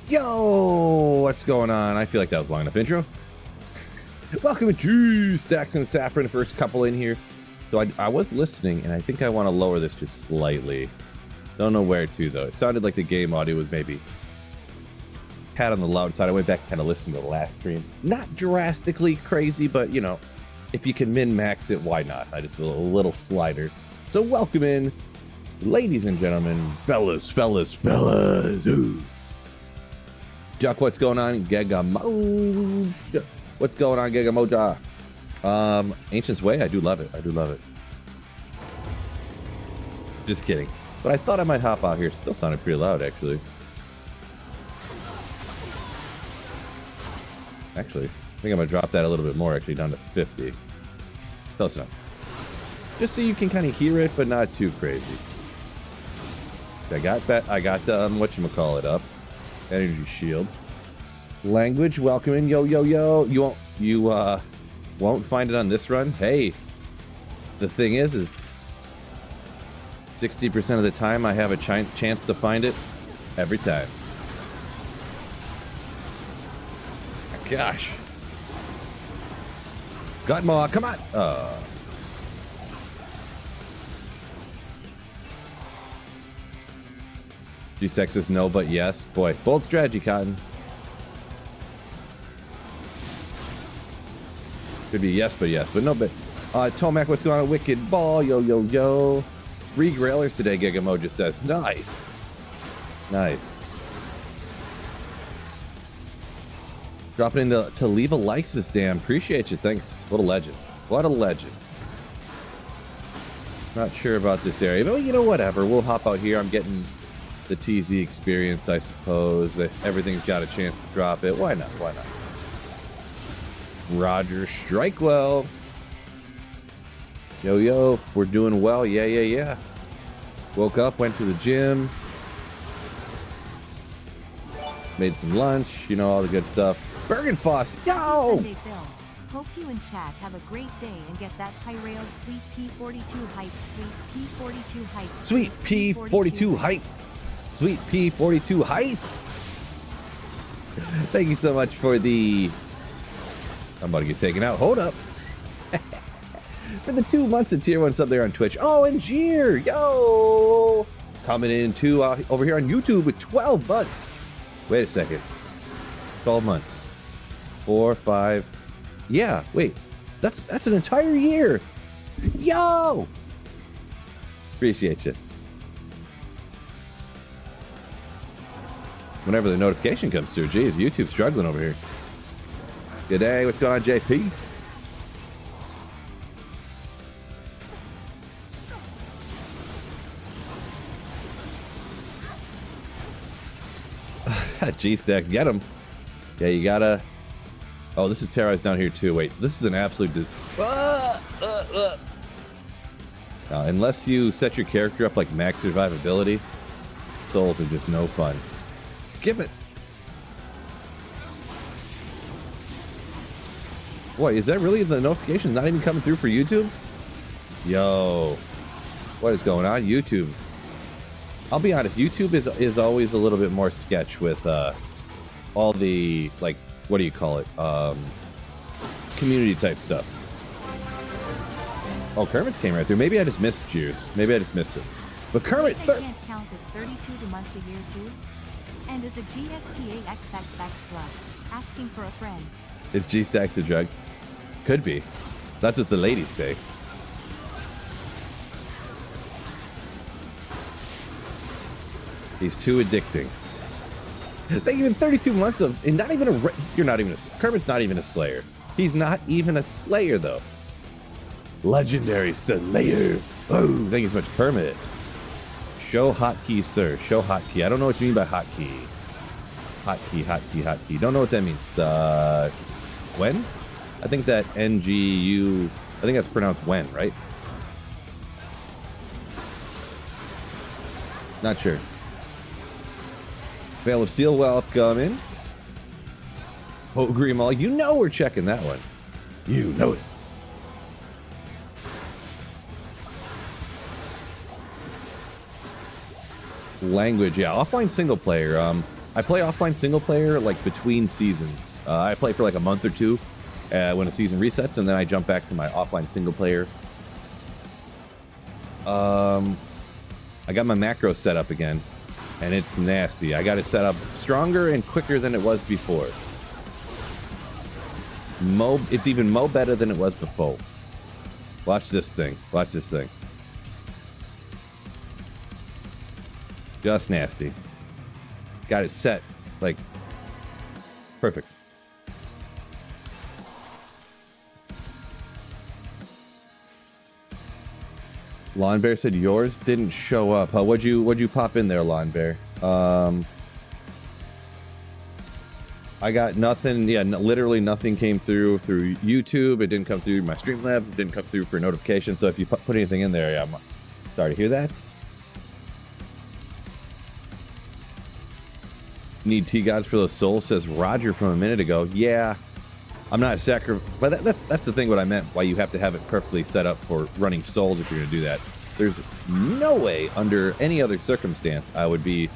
Yo, what's going on? I feel like that was long enough intro. Welcome to Stacks and Saffron, first couple in here. So I was listening, and I think I want to lower this just slightly. Don't know where to, though. It sounded like the game audio was maybe had on the loud side. I went back and kind of listened to the last stream. Not drastically crazy, but, you know, if you can min-max it, why not? I just feel a little slider. So welcome in, ladies and gentlemen, fellas. Ooh. Jock, what's going on? Gegamoja. What's going on, Gegamoja? Ancient's Way, I do love it. Just kidding. But I thought I might hop out here. Still sounded pretty loud, actually. I think I'm gonna drop that a little bit more, actually, down to 50. Close enough. Just so you can kind of hear it, but not too crazy. I got whatchamacallit up. Energy shield. Language, welcome in. Yo. You won't find it on this run. Hey, the thing is 60% of the time I have a chance to find it every time. Gosh. Gutmaw, come on. G-Sex says no, but yes. Boy, bold strategy, Cotton. Could be yes, but no, but. Tomac, what's going on? Wicked Ball, yo. 3 Grailers today, Gigamoja says. Nice. Dropping in to leave a likes this damn. Appreciate you. Thanks. What a legend. Not sure about this area, but you know, whatever. We'll hop out here. I'm getting the TZ experience, I suppose. Everything's got a chance to drop it. Why not? Roger, strike well. Yo, we're doing well. Yeah. Woke up, went to the gym, made some lunch, you know, all the good stuff. Bergenfoss, yo! Sunday, Phil. Hope you and chat have a great day and get that Tyraels sweet P42 hype. Sweet P42 hype. Sweet P42 hype. Thank you so much for the... I'm about to get taken out. Hold up. For the 2 months of tier 1 sub there on Twitch. Oh, and Jeer, yo! Coming in too over here on YouTube with 12 months. Wait a second. 12 months. 4, 5. Yeah, wait. That's an entire year. Yo! Appreciate you. Whenever the notification comes through, geez, YouTube's struggling over here. Good day, what's going on, JP? G-Stacks, get him. Yeah, you gotta... Oh, this is Tyraels down here too. Wait, this is an absolute... Unless you set your character up like max survivability, souls are just no fun. Skip it. Boy, is that really the notification not even coming through for YouTube? Yo, what is going on? YouTube. I'll be honest, YouTube is always a little bit more sketch with all the, like, what do you call it? Community type stuff. Oh, Kermit's came right through. Maybe I just missed Cheers. Maybe I just missed it. But Kermit... I can't count as 32 the month a year too? And is a GSTA XX asking for a friend. Is G-Stacks a drug? Could be. That's what the ladies say. He's too addicting. Thank you. In 32 months of, and not even a, you're not even a, Kermit's not even a Slayer. He's not even a Slayer though. Legendary Slayer. Oh, thank you so much, Kermit. Show hotkey, sir. Show hotkey. I don't know what you mean by hotkey. Hotkey. Don't know what that means. When? I think that NGU, I think that's pronounced when, right? Not sure. Veil of Steel, welcome. Oh, Greenmall, you know we're checking that one. You know it. Language, yeah, offline single player. I play offline single player like between seasons. I play for like a month or two when a season resets, and then I jump back to my offline single player. I got my macro set up again, and it's nasty. I got it set up stronger and quicker than it was before. It's even better than it was before. Watch this thing. Watch this thing. Just nasty. Got it set like perfect. Lawn Bear said yours didn't show up. What'd you pop in there, Lawn Bear? I got nothing. Yeah, literally nothing came through YouTube. It didn't come through my Streamlabs. It didn't come through for notifications. So if you put anything in there, yeah, I'm sorry to hear that. Need T-Gods for those souls, says Roger from a minute ago. Yeah, I'm not but that's the thing what I meant, why you have to have it perfectly set up for running souls if you're going to do that. There's no way under any other circumstance I would be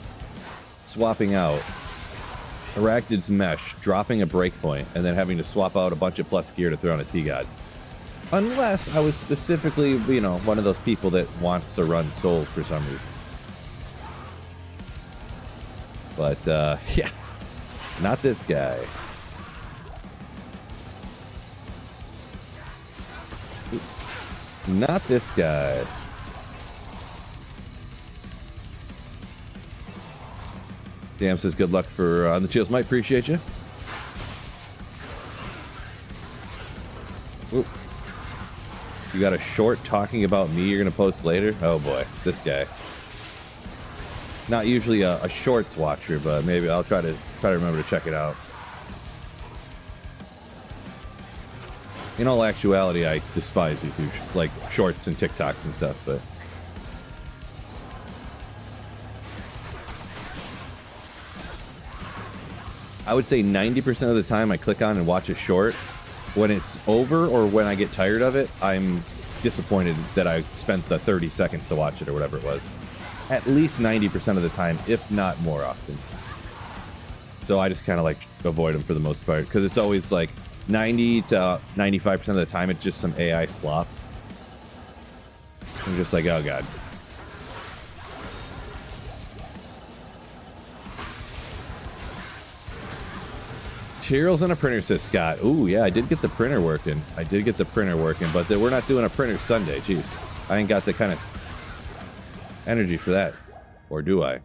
swapping out Arachnid's Mesh, dropping a breakpoint, and then having to swap out a bunch of plus gear to throw on a T-Gods. Unless I was specifically, you know, one of those people that wants to run souls for some reason. But, yeah, not this guy. Not this guy. Damn says good luck for on the chills. Might appreciate you. Ooh. You got a short talking about me you're gonna post later? Oh boy, this guy. Not usually a shorts watcher, but maybe I'll try to remember to check it out. In all actuality, I despise YouTube, like shorts and TikToks and stuff, but I would say 90% of the time I click on and watch a short. When it's over or when I get tired of it, I'm disappointed that I spent the 30 seconds to watch it or whatever it was. At least 90% of the time, if not more often. So I just kind of like avoid them for the most part, because it's always like 90 to 95% of the time it's just some AI slop. I'm just like, oh god. Tyraels and a printer, says Scott. Ooh, yeah, I did get the printer working. But we're not doing a printer Sunday. Jeez, I ain't got the kind of energy for that. Or do I?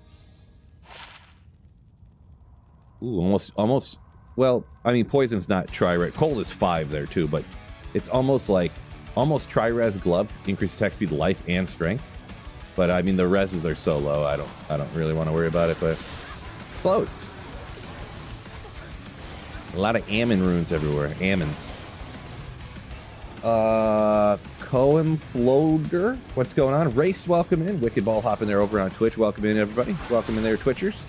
Ooh, almost. Well, I mean, poison's not tri-res. Cold is 5 there too, but it's almost tri-res glove, increased attack speed, life, and strength. But I mean, the reses are so low. I don't really want to worry about it. But close. A lot of Ammon runes everywhere. Ammons. Coimploder. What's going on? Race, welcome in. Wicked Ball hopping there over on Twitch. Welcome in, everybody. Welcome in there, Twitchers.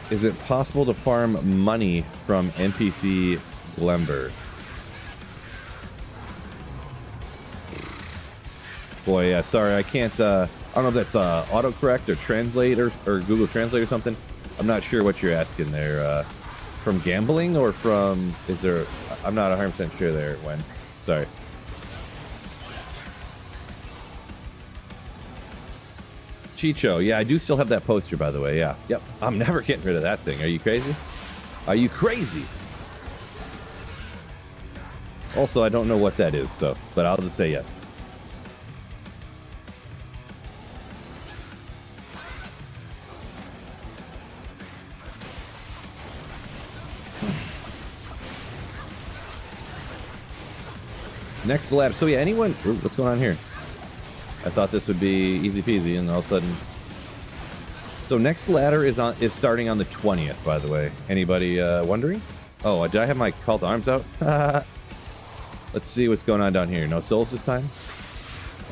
Is it possible to farm money from NPC Glember? Boy, yeah, sorry, I can't, I don't know if that's autocorrect or translate or Google Translate or something. I'm not sure what you're asking there. From gambling or from, I'm not 100% sure there, when. Sorry. Chicho, yeah, I do still have that poster, by the way, yeah. Yep, I'm never getting rid of that thing. Are you crazy? Are you crazy? Also, I don't know what that is, so, but I'll just say yes. Next lab. So yeah, anyone? Ooh, what's going on here? I thought this would be easy peasy, and all of a sudden. So next ladder is starting on the 20th. By the way, anybody wondering? Oh, did I have my call to arms out? Let's see what's going on down here. No souls this time.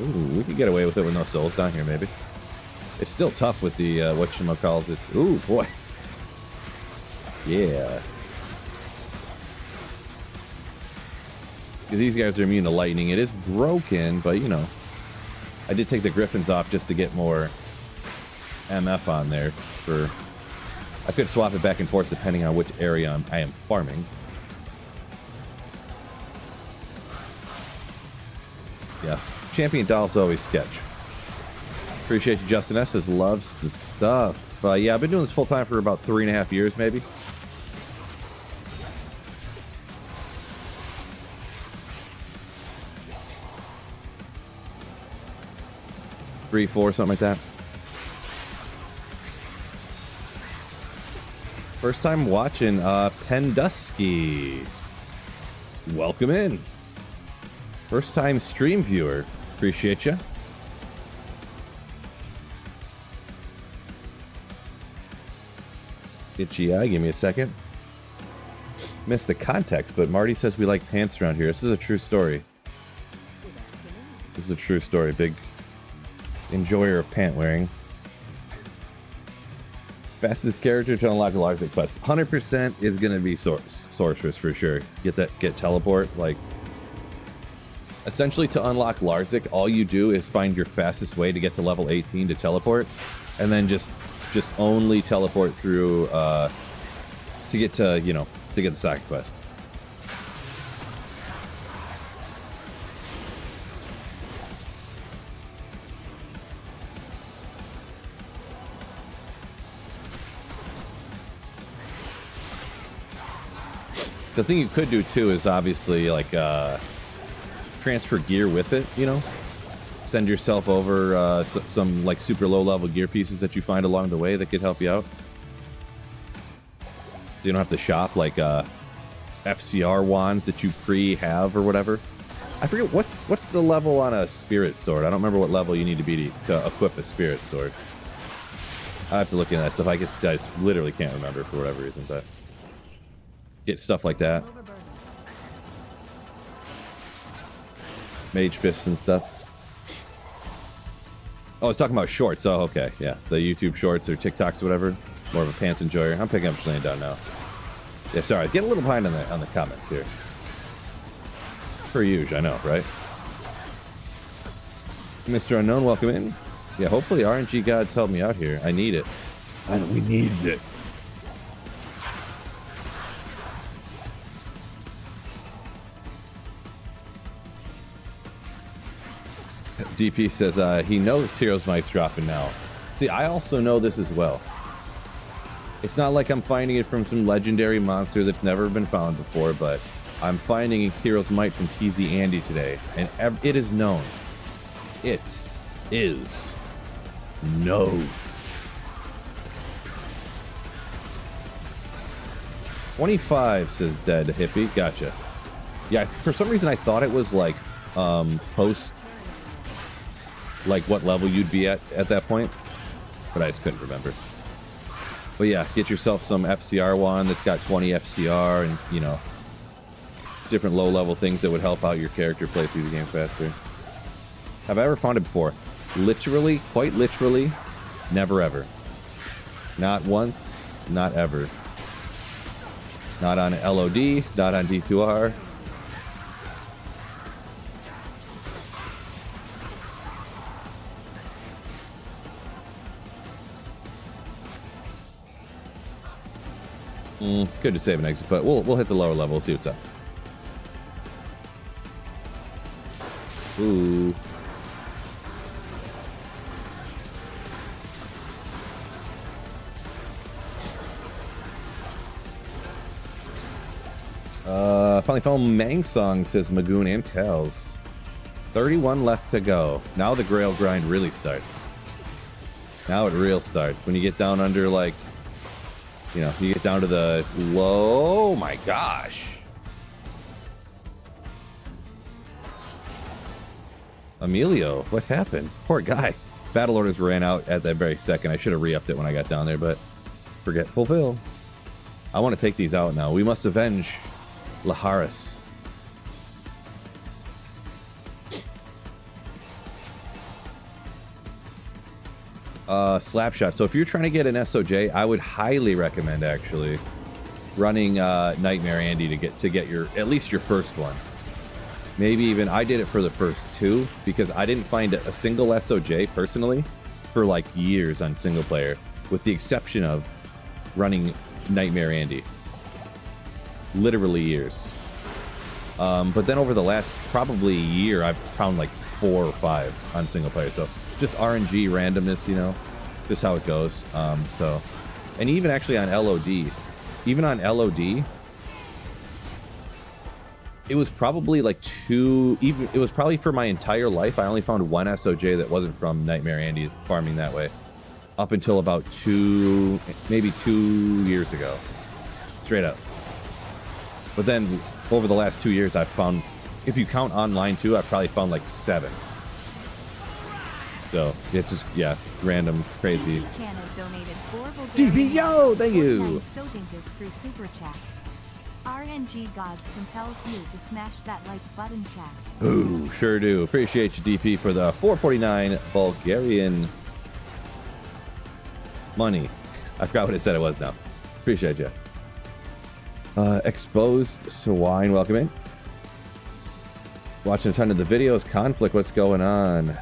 Ooh, we could get away with it with no souls down here, maybe. It's still tough with the whatchamacallit. It's ooh boy. Yeah. These guys are immune to lightning. It is broken, but you know, I did take the Griffins off just to get more MF on there. I could swap it back and forth depending on which area I am farming. Yes. Champion Doll's always sketch. Appreciate you, Justin S. Says loves the stuff. Yeah, I've been doing this full time for about 3.5 years, maybe. Three, four, something like that. First time watching Pendusky. Welcome in. First time stream viewer. Appreciate you. Itchy eye, give me a second. Missed the context, but Marty says we like pants around here. This is a true story. This is a true story. Big enjoyer of pant wearing. Fastest character to unlock a Larzik quest. 100% is going to be Sorceress for sure. Get teleport. Like, essentially to unlock Larzik, all you do is find your fastest way to get to level 18 to teleport, and then just only teleport through to get to, you know, to get the side quest. The thing you could do too is obviously like transfer gear with it, you know, send yourself over some like super low level gear pieces that you find along the way that could help you out. You don't have to shop like FCR wands that you pre-have or whatever. I forget what's the level on a spirit sword. I don't remember what level you need to be to equip a spirit sword. I have to look into that stuff. I just literally can't remember for whatever reason, but get stuff like that. Mage fists and stuff. Oh, I was talking about shorts. Oh, okay. Yeah. The YouTube shorts or TikToks or whatever. More of a pants enjoyer. I'm picking up just laying down now. Yeah, sorry. Get a little behind on the comments here. Per usual, I know, right? Mr. Unknown, welcome in. Yeah, hopefully RNG gods help me out here. I need it. We needs it. DP says he knows Tyraels mic's dropping now. See, I also know this as well. It's not like I'm finding it from some legendary monster that's never been found before, but I'm finding a Tyraels mic from TZ Andy today, and it is known. It is known. 25 says Dead Hippie. Gotcha. Yeah, for some reason I thought it was like post, like what level you'd be at that point, but I just couldn't remember. But yeah, get yourself some FCR wand that's got 20 FCR and, you know, different low level things that would help out your character play through the game faster. Have I ever found it before? Literally, quite literally, never ever. Not once, not ever. Not on LOD, not on D2R. Good to save an exit, but we'll hit the lower level, see what's up. Ooh. Finally found Mang Song, says Magoon and Tails. 31 left to go. Now the Grail grind really starts. Now it real starts. When you get down under, like, you know, you get down to the low. Oh my gosh. Emilio, what happened? Poor guy. Battle orders ran out at that very second. I should have re-upped it when I got down there, but forget fulfill. I want to take these out now. We must avenge Laharis. Slapshot. So if you're trying to get an SOJ, I would highly recommend actually running Nightmare Andy to get your at least your first one. Maybe even I did it for the first 2 because I didn't find a single SOJ personally for like years on single player, with the exception of running Nightmare Andy. Literally years. But then over the last probably year, I've found like 4 or 5 on single player. So just RNG randomness, you know, just how it goes. So, and even actually on LOD, it was probably like it was probably for my entire life. I only found 1 SOJ that wasn't from Nightmare Andy farming that way up until about maybe 2 years ago, straight up. But then over the last 2 years, I've found, if you count online too, I've probably found like 7. So it's just, yeah, random, crazy. DBO, thank you. RNG gods compels you to smash that like button, chat. Ooh, sure do. Appreciate you, DP, for the 449 Bulgarian money. I forgot what it said it was now. Appreciate you. Exposed Swine, welcome in. Watching a ton of the videos. Conflict, what's going on?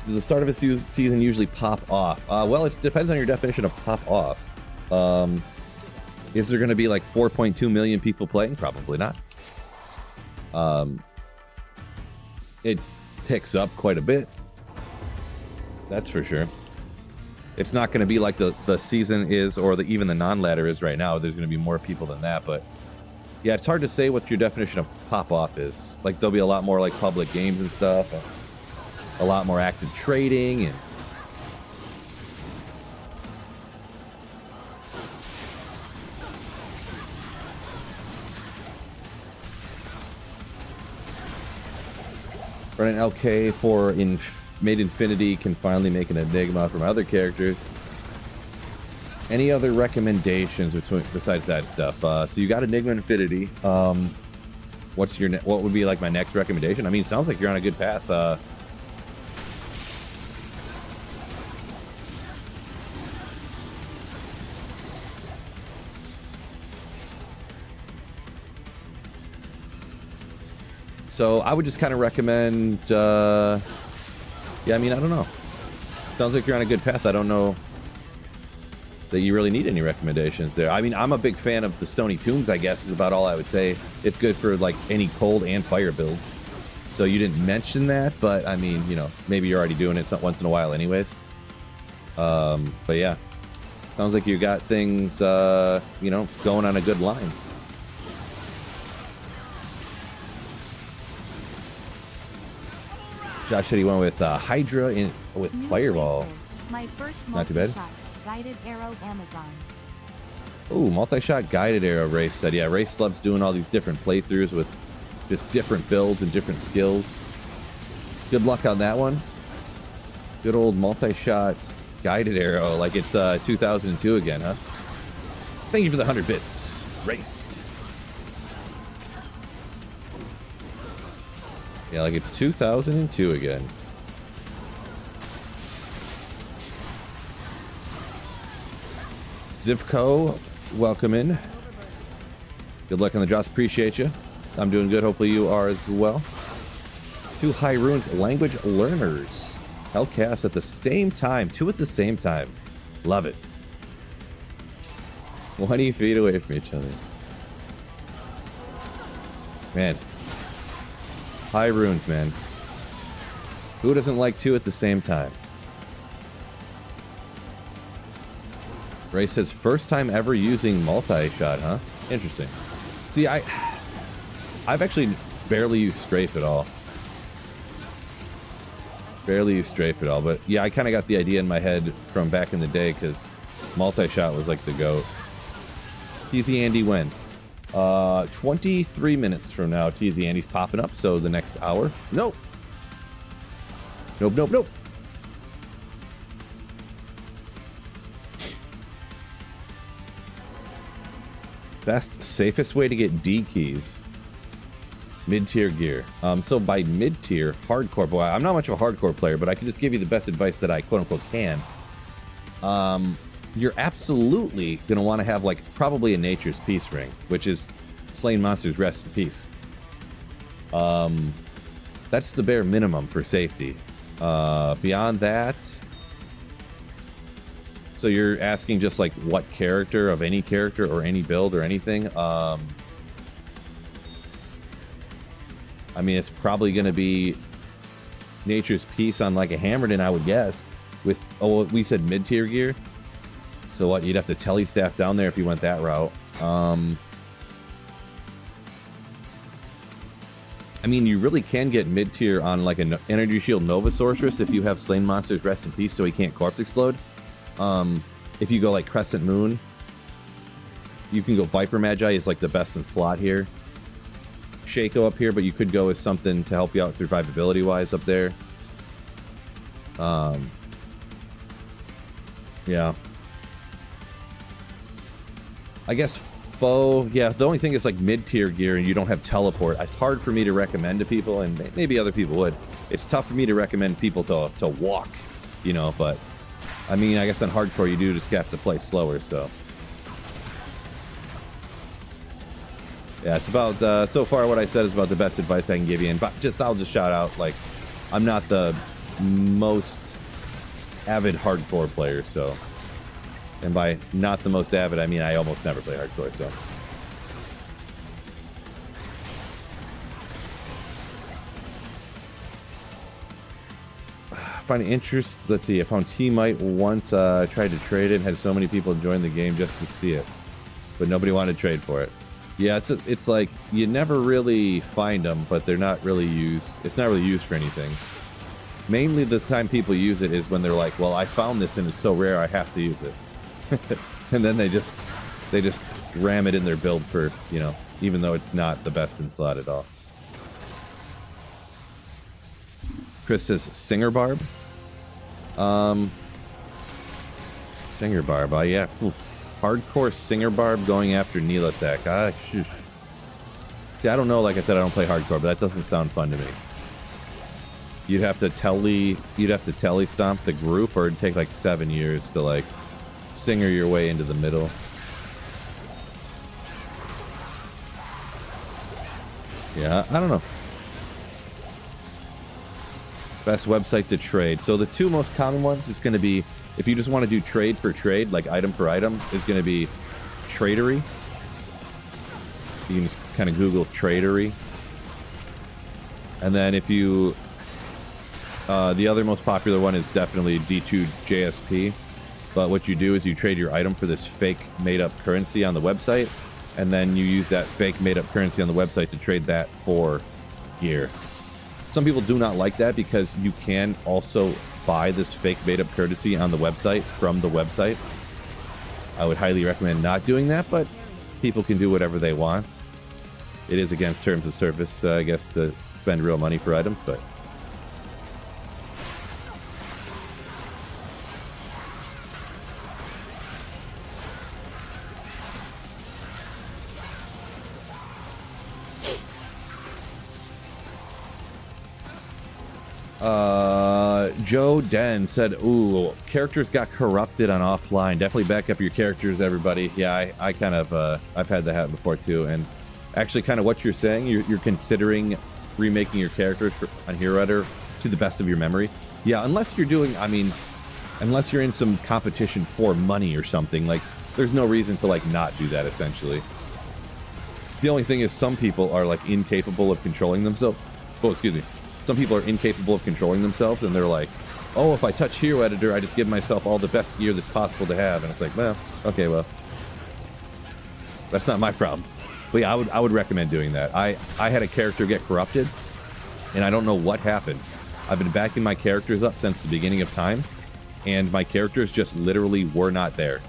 Does the start of a season usually pop off? Well, it depends on your definition of pop off. Is there going to be like 4.2 million people playing? Probably not. It picks up quite a bit. That's for sure. It's not going to be like the season is, or even the non-ladder is right now. There's going to be more people than that, but yeah, it's hard to say what your definition of pop-off is. Like, there'll be a lot more like public games and stuff, a lot more active trading, and running LK for Made Infinity can finally make an Enigma from other characters. Any other recommendations besides that stuff? So you got Enigma Infinity. What would be like my next recommendation? I mean, sounds like you're on a good path. So I would just kind of recommend, yeah, I mean, I don't know. Sounds like you're on a good path. I don't know that you really need any recommendations there. I mean, I'm a big fan of the Stony Tombs, I guess, is about all I would say. It's good for, like, any cold and fire builds. So you didn't mention that, but, I mean, you know, maybe you're already doing it once in a while anyways. But, yeah. Sounds like you got things, you know, going on a good line. Josh said he went with Hydra with Fireball. My first not too bad. Guided arrow Amazon. Oh, multi-shot guided arrow. Race said, yeah, Race loves doing all these different playthroughs with just different builds and different skills. Good luck on that one. Good old multi-shot guided arrow, like it's 2002 again, huh? Thank you for the 100 bits. Raced. Yeah, like it's 2002 again. Zivco, welcome in. Good luck on the drops. Appreciate you. I'm doing good. Hopefully you are as well. 2 High Runes language learners. Hellcast at the same time. 2 at the same time. Love it. 20 feet away from each other. Man. High Runes, man. Who doesn't like 2 at the same time? Ray says, first time ever using multi-shot, huh? Interesting. See, I've actually barely used strafe at all. Barely used strafe at all, but yeah, I kind of got the idea in my head from back in the day because multi-shot was like the GOAT. Easy Andy when? 23 minutes from now, TZ Andy's popping up, so the next hour. Nope. Nope, nope, nope. Best, safest way to get D keys. Mid-tier gear. So by mid-tier, hardcore, boy, I'm not much of a hardcore player, but I can just give you the best advice that I quote-unquote can. You're absolutely going to want to have, like, probably a Nature's Peace ring, which is Slain Monsters Rest in Peace. That's the bare minimum for safety. Beyond that, so you're asking just like what character of any character or any build or anything. I mean, it's probably going to be Nature's Peace on like a Hammerton, I would guess. With, oh, we said mid-tier gear. So what, you'd have to telestaff down there if you went that route. I mean, you really can get mid-tier on like an Energy Shield Nova Sorceress if you have Slain Monsters Rest in Peace so he can't Corpse Explode. If you go like Crescent Moon, you can go Viper Magi is like the best in slot here. Shaco up here, but you could go with something to help you out survivability wise up there. Yeah. I guess foe, yeah, the only thing is like mid-tier gear and you don't have teleport. It's hard for me to recommend to people, and maybe other people would. It's tough for me to recommend people to walk, you know, but I mean, I guess on hardcore you do just have to play slower, so. Yeah, it's about, so far what I said is about the best advice I can give you, and I'll just shout out, like, I'm not the most avid hardcore player, so. And by not the most avid, I mean I almost never play hardcore, so. Find interest, let's see, I found T-Mite once, tried to trade it, had so many people join the game just to see it. But nobody wanted to trade for it. Yeah, it's like, you never really find them, but they're not really used, it's not really used for anything. Mainly the time people use it is when they're like, well, I found this and it's so rare I have to use it. And then they just ram it in their build for, you know, even though it's not the best in slot at all. Chris says Singer Barb. Singer Barb, yeah. Ooh. Hardcore Singer Barb going after Neil attack. See, I don't know, like I said, I don't play hardcore, but that doesn't sound fun to me. You'd have to telly stomp the group, or it'd take like 7 years to like Singer your way into the middle. Yeah, I don't know. Best website to trade. So the two most common ones is going to be, if you just want to do trade for trade, like item for item, is going to be Tradery. You can just kind of Google Tradery. And then if you, the other most popular one is definitely D2 JSP. But what you do is you trade your item for this fake made-up currency on the website, and then you use that fake made-up currency on the website to trade that for gear. Some people do not like that because you can also buy this fake made-up currency on the website from the website. I would highly recommend not doing that, but people can do whatever they want. It is against terms of service, I guess, to spend real money for items, but... Joe Den said, ooh, characters got corrupted on offline. Definitely back up your characters, everybody. Yeah, I kind of, I've had that happen before too. And actually kind of what you're saying, you're considering remaking your characters on Hero Editor to the best of your memory. Yeah, unless you're doing, I mean, unless you're in some competition for money or something, like, there's no reason to, like, not do that, essentially. The only thing is some people are, like, incapable of controlling themselves. Oh, excuse me. Some people are incapable of controlling themselves, and they're like, oh, if I touch Hero Editor, I just give myself all the best gear that's possible to have. And it's like, well, okay, well, that's not my problem. But yeah, I would recommend doing that. I had a character get corrupted, and I don't know what happened. I've been backing my characters up since the beginning of time, and my characters just literally were not there.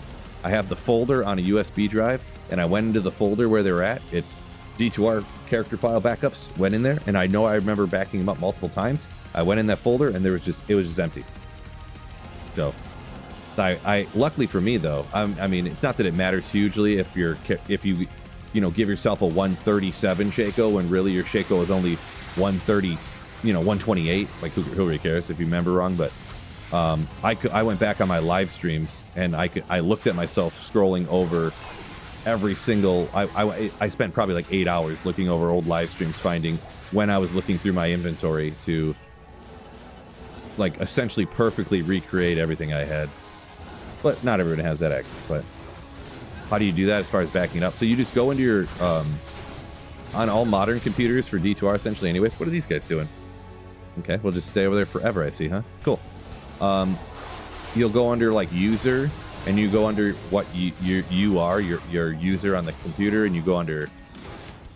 I have the folder on a USB drive, and I went into the folder where they're at. It's D2R character file backups, went in there, and I remember backing them up multiple times. I went in that folder, and it was just empty. So, I luckily for me though, I mean, it's not that it matters hugely if you give yourself a 137 Shaco when really your Shaco is only 130, 128. Like who really cares if you remember wrong? But I went back on my live streams, and I looked at myself scrolling over every single. I spent probably like 8 hours looking over old live streams, finding when I was looking through my inventory to like essentially perfectly recreate everything I had. But not everyone has that access. But how do you do that as far as backing it up? So you just go into your on all modern computers for D2R essentially. Anyways, what are these guys doing? Okay, we'll just stay over there forever. I see, huh? Cool. You'll go under like user, and you go under what you are, your user on the computer, and you go under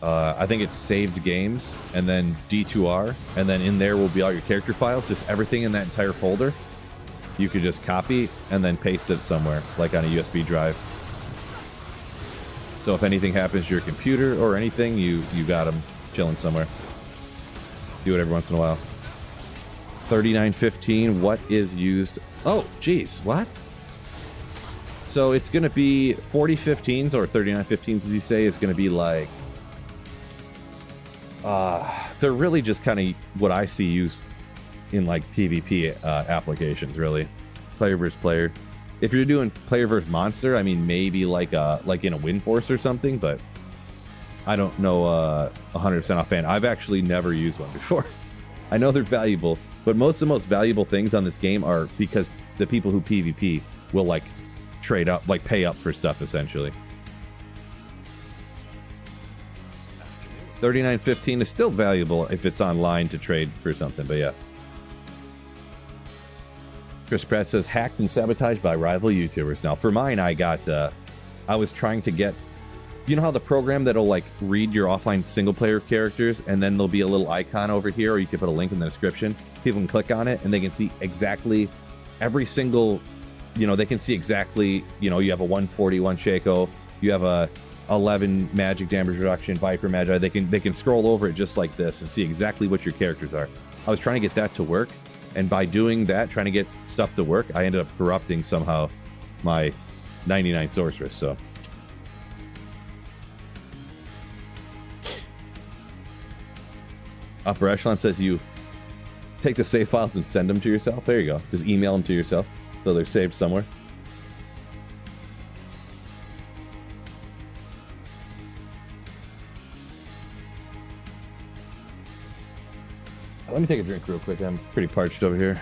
I think it's saved games, and then D2R, and then in there will be all your character files, just everything in that entire folder. You could just copy and then paste it somewhere, like on a USB drive. So if anything happens to your computer or anything, you got them chilling somewhere. Do it every once in a while. 3915, what is used? Oh, geez, what? So it's going to be 4015s or 3915s, as you say, is going to be like... they're really just kind of what I see used in like PvP applications, really. Player versus player. If you're doing player versus monster, I mean, maybe like in a Wind Force or something, but I don't know 100% offhand. I've actually never used one before. I know they're valuable, but most of the most valuable things on this game are because the people who PvP will like trade up, like pay up for stuff essentially. 3915 is still valuable if it's online to trade for something, but yeah. Chris Pratt says hacked and sabotaged by rival YouTubers. Now for mine, I was trying to get, you know how the program that'll like read your offline single player characters, and then there'll be a little icon over here, or you can put a link in the description. People can click on it and they can see exactly every single, you know, they can see exactly, you know, you have a 141 Shaco, you have a 11 magic damage reduction, Viper Magi. They can scroll over it just like this and see exactly what your characters are. I was trying to get that to work, and by doing that, trying to get stuff to work, I ended up corrupting somehow my 99 sorceress. So Upper Echelon says you take the save files and send them to yourself. There you go. Just email them to yourself so they're saved somewhere. Let me take a drink real quick. I'm pretty parched over here.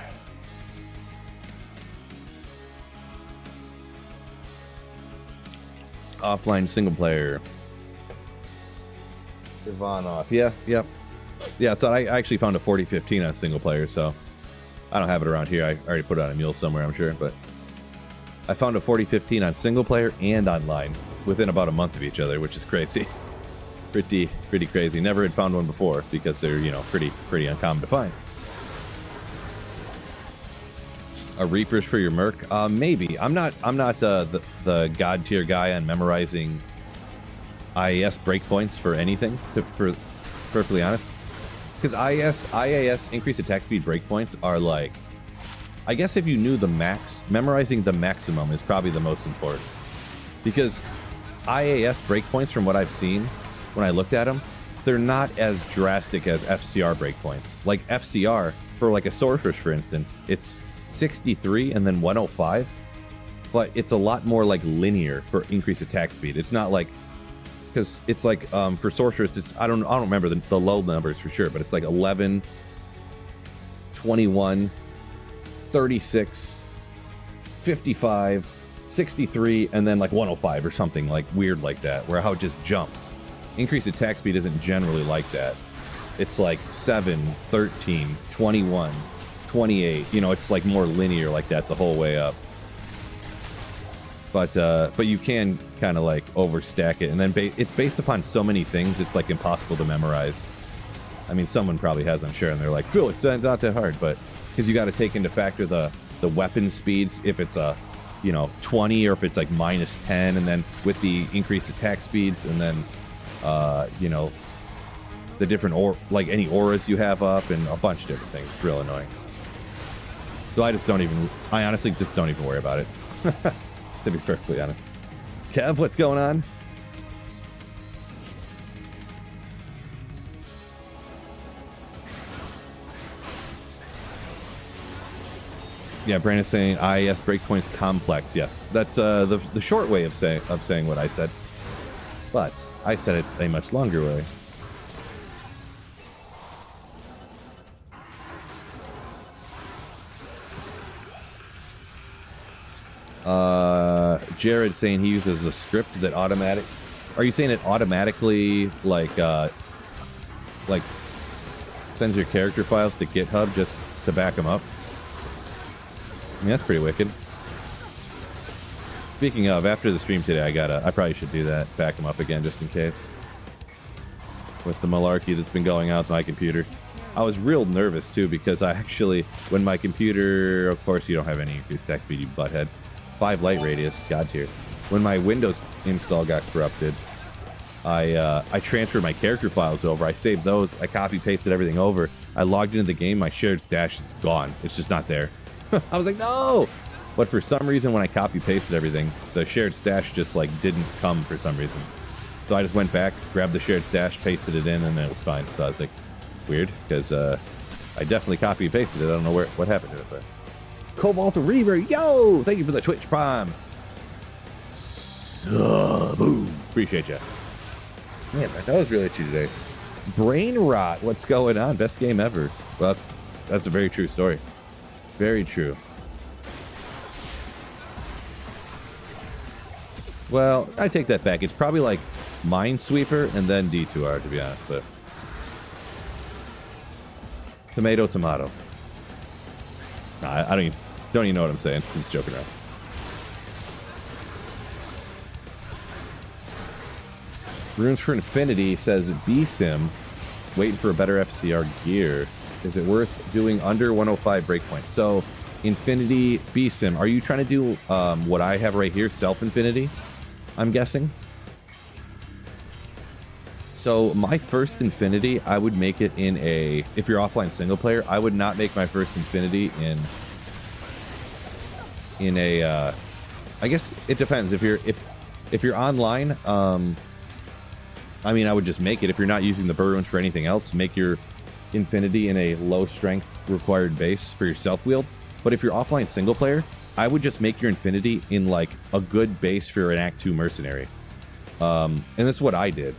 Offline single player. Ivanov. Yeah, yep. Yeah, so I actually found a 4015 on single player, so I don't have it around here. I already put it on a mule somewhere, I'm sure, but I found a 4015 on single player and online within about a month of each other, which is crazy. Pretty crazy. Never had found one before because they're, you know, pretty uncommon to find. A Reapers for your Merc? Maybe. I'm not the god tier guy on memorizing IAS breakpoints for anything, for perfectly honest. Because IAS increased attack speed breakpoints are like, I guess if you knew the max, memorizing the maximum is probably the most important. Because IAS breakpoints, from what I've seen, when I looked at them, they're not as drastic as FCR breakpoints. Like FCR, for like a sorceress, for instance, it's 63 and then 105, but it's a lot more like linear for increased attack speed. It's not like, because it's like for sorceress, it's I don't remember the low numbers for sure, but it's like 11, 21, 36, 55, 63, and then like 105 or something like weird like that, where how it just jumps. Increased attack speed isn't generally like that. It's like 7, 13, 21, 28. You know, it's like more linear like that the whole way up. But you can kind of like overstack it, and then it's based upon so many things. It's like impossible to memorize. I mean, someone probably has, I'm sure, and they're like, "Phil, it's not that hard," but because you got to take into factor the weapon speeds, if it's a 20 or if it's like minus 10, and then with the increased attack speeds, and then the different like any auras you have up, and a bunch of different things. It's real annoying. So I honestly just don't even worry about it. To be perfectly honest. Kev, what's going on? Yeah, Brandon's saying IAS breakpoints complex. Yes, that's the short way of saying what I said. But I said it a much longer way. Jared saying he uses a script that Are you saying it automatically like sends your character files to GitHub just to back them up? I mean, that's pretty wicked. Speaking of, after the stream today, I probably should do that. Back them up again just in case. With the malarkey that's been going out with my computer. I was real nervous too because I actually, when my computer, of course you don't have any increased text speed, you butthead. 5 light radius, god tier. When my Windows install got corrupted, I transferred my character files over. I saved those. I copy pasted everything over. I logged into the game. My shared stash is gone. It's just not there. I was like, no! But for some reason, when I copy pasted everything, the shared stash just like didn't come for some reason. So I just went back, grabbed the shared stash, pasted it in, and then it was fine. So I was like, weird, because I definitely copy and pasted it. I don't know what happened to it, but Cobalt Reaver, yo! Thank you for the Twitch Prime. Boom. Appreciate you. Man, that was really you today. Brain rot. What's going on? Best game ever. Well, that's a very true story. Very true. Well, I take that back. It's probably like Minesweeper and then D2R, to be honest, but tomato, tomato. Nah, I don't even know what I'm saying. I'm just joking around. Runes for Infinity says B-Sim, waiting for a better FCR gear. Is it worth doing under 105 breakpoint? So, Infinity B-Sim, are you trying to do what I have right here, Self-Infinity? I'm guessing. So, my first Infinity, I would make it in a... If you're offline single player, I would not make my first Infinity in a... I guess it depends. If you're online... I mean, I would just make it. If you're not using the bird runes for anything else, make your Infinity in a low strength required base for your self-wield. But if you're offline single player, I would just make your Infinity in like a good base for an Act 2 mercenary. And that's what I did.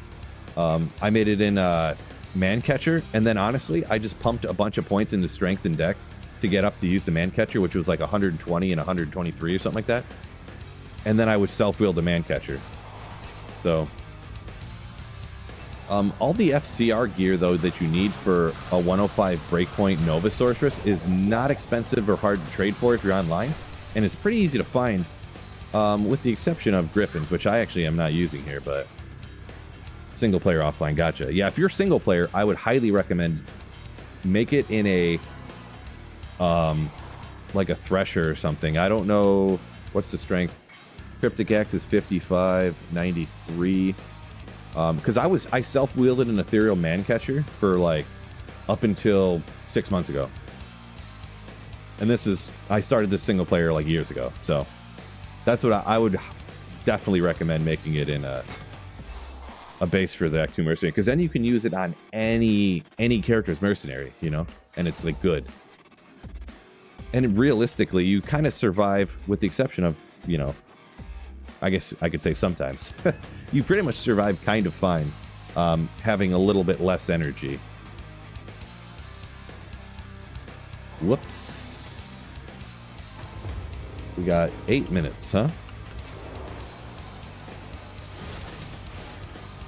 I made it in Man-Catcher, and then honestly, I just pumped a bunch of points into Strength and Dex to get up to use the Man-Catcher, which was like 120 and 123 or something like that. And then I would self-wield the Man-Catcher. So... all the FCR gear, though, that you need for a 105 Breakpoint Nova Sorceress is not expensive or hard to trade for if you're online, and it's pretty easy to find, with the exception of Griffins, which I actually am not using here, but single player offline, gotcha. Yeah, if you're single player, I would highly recommend make it in a, like a Thresher or something. I don't know, what's the strength? Cryptic Axe is 55, 93... because I self-wielded an Ethereal Man-Catcher for like up until 6 months ago. And I started this single player like years ago. So that's what I would definitely recommend making it in a base for the Act 2 Mercenary. Because then you can use it on any character's mercenary, you know? And it's like good. And realistically, you kind of survive with the exception of, you know, I guess I could say sometimes. You pretty much survive kind of fine, having a little bit less energy. Whoops. We got 8 minutes, huh?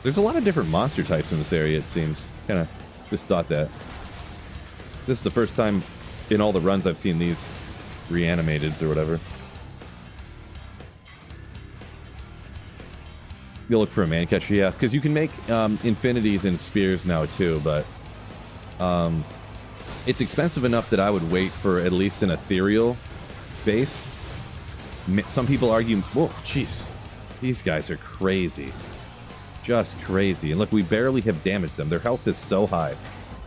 There's a lot of different monster types in this area, it seems. Kind of just thought that. This is the first time in all the runs I've seen these reanimateds or whatever. You'll look for a Man-Catcher, yeah, because you can make infinities and spears now too, but it's expensive enough that I would wait for at least an ethereal base. Some people argue, whoa, jeez, these guys are crazy. Just crazy. And look, we barely have damaged them. Their health is so high.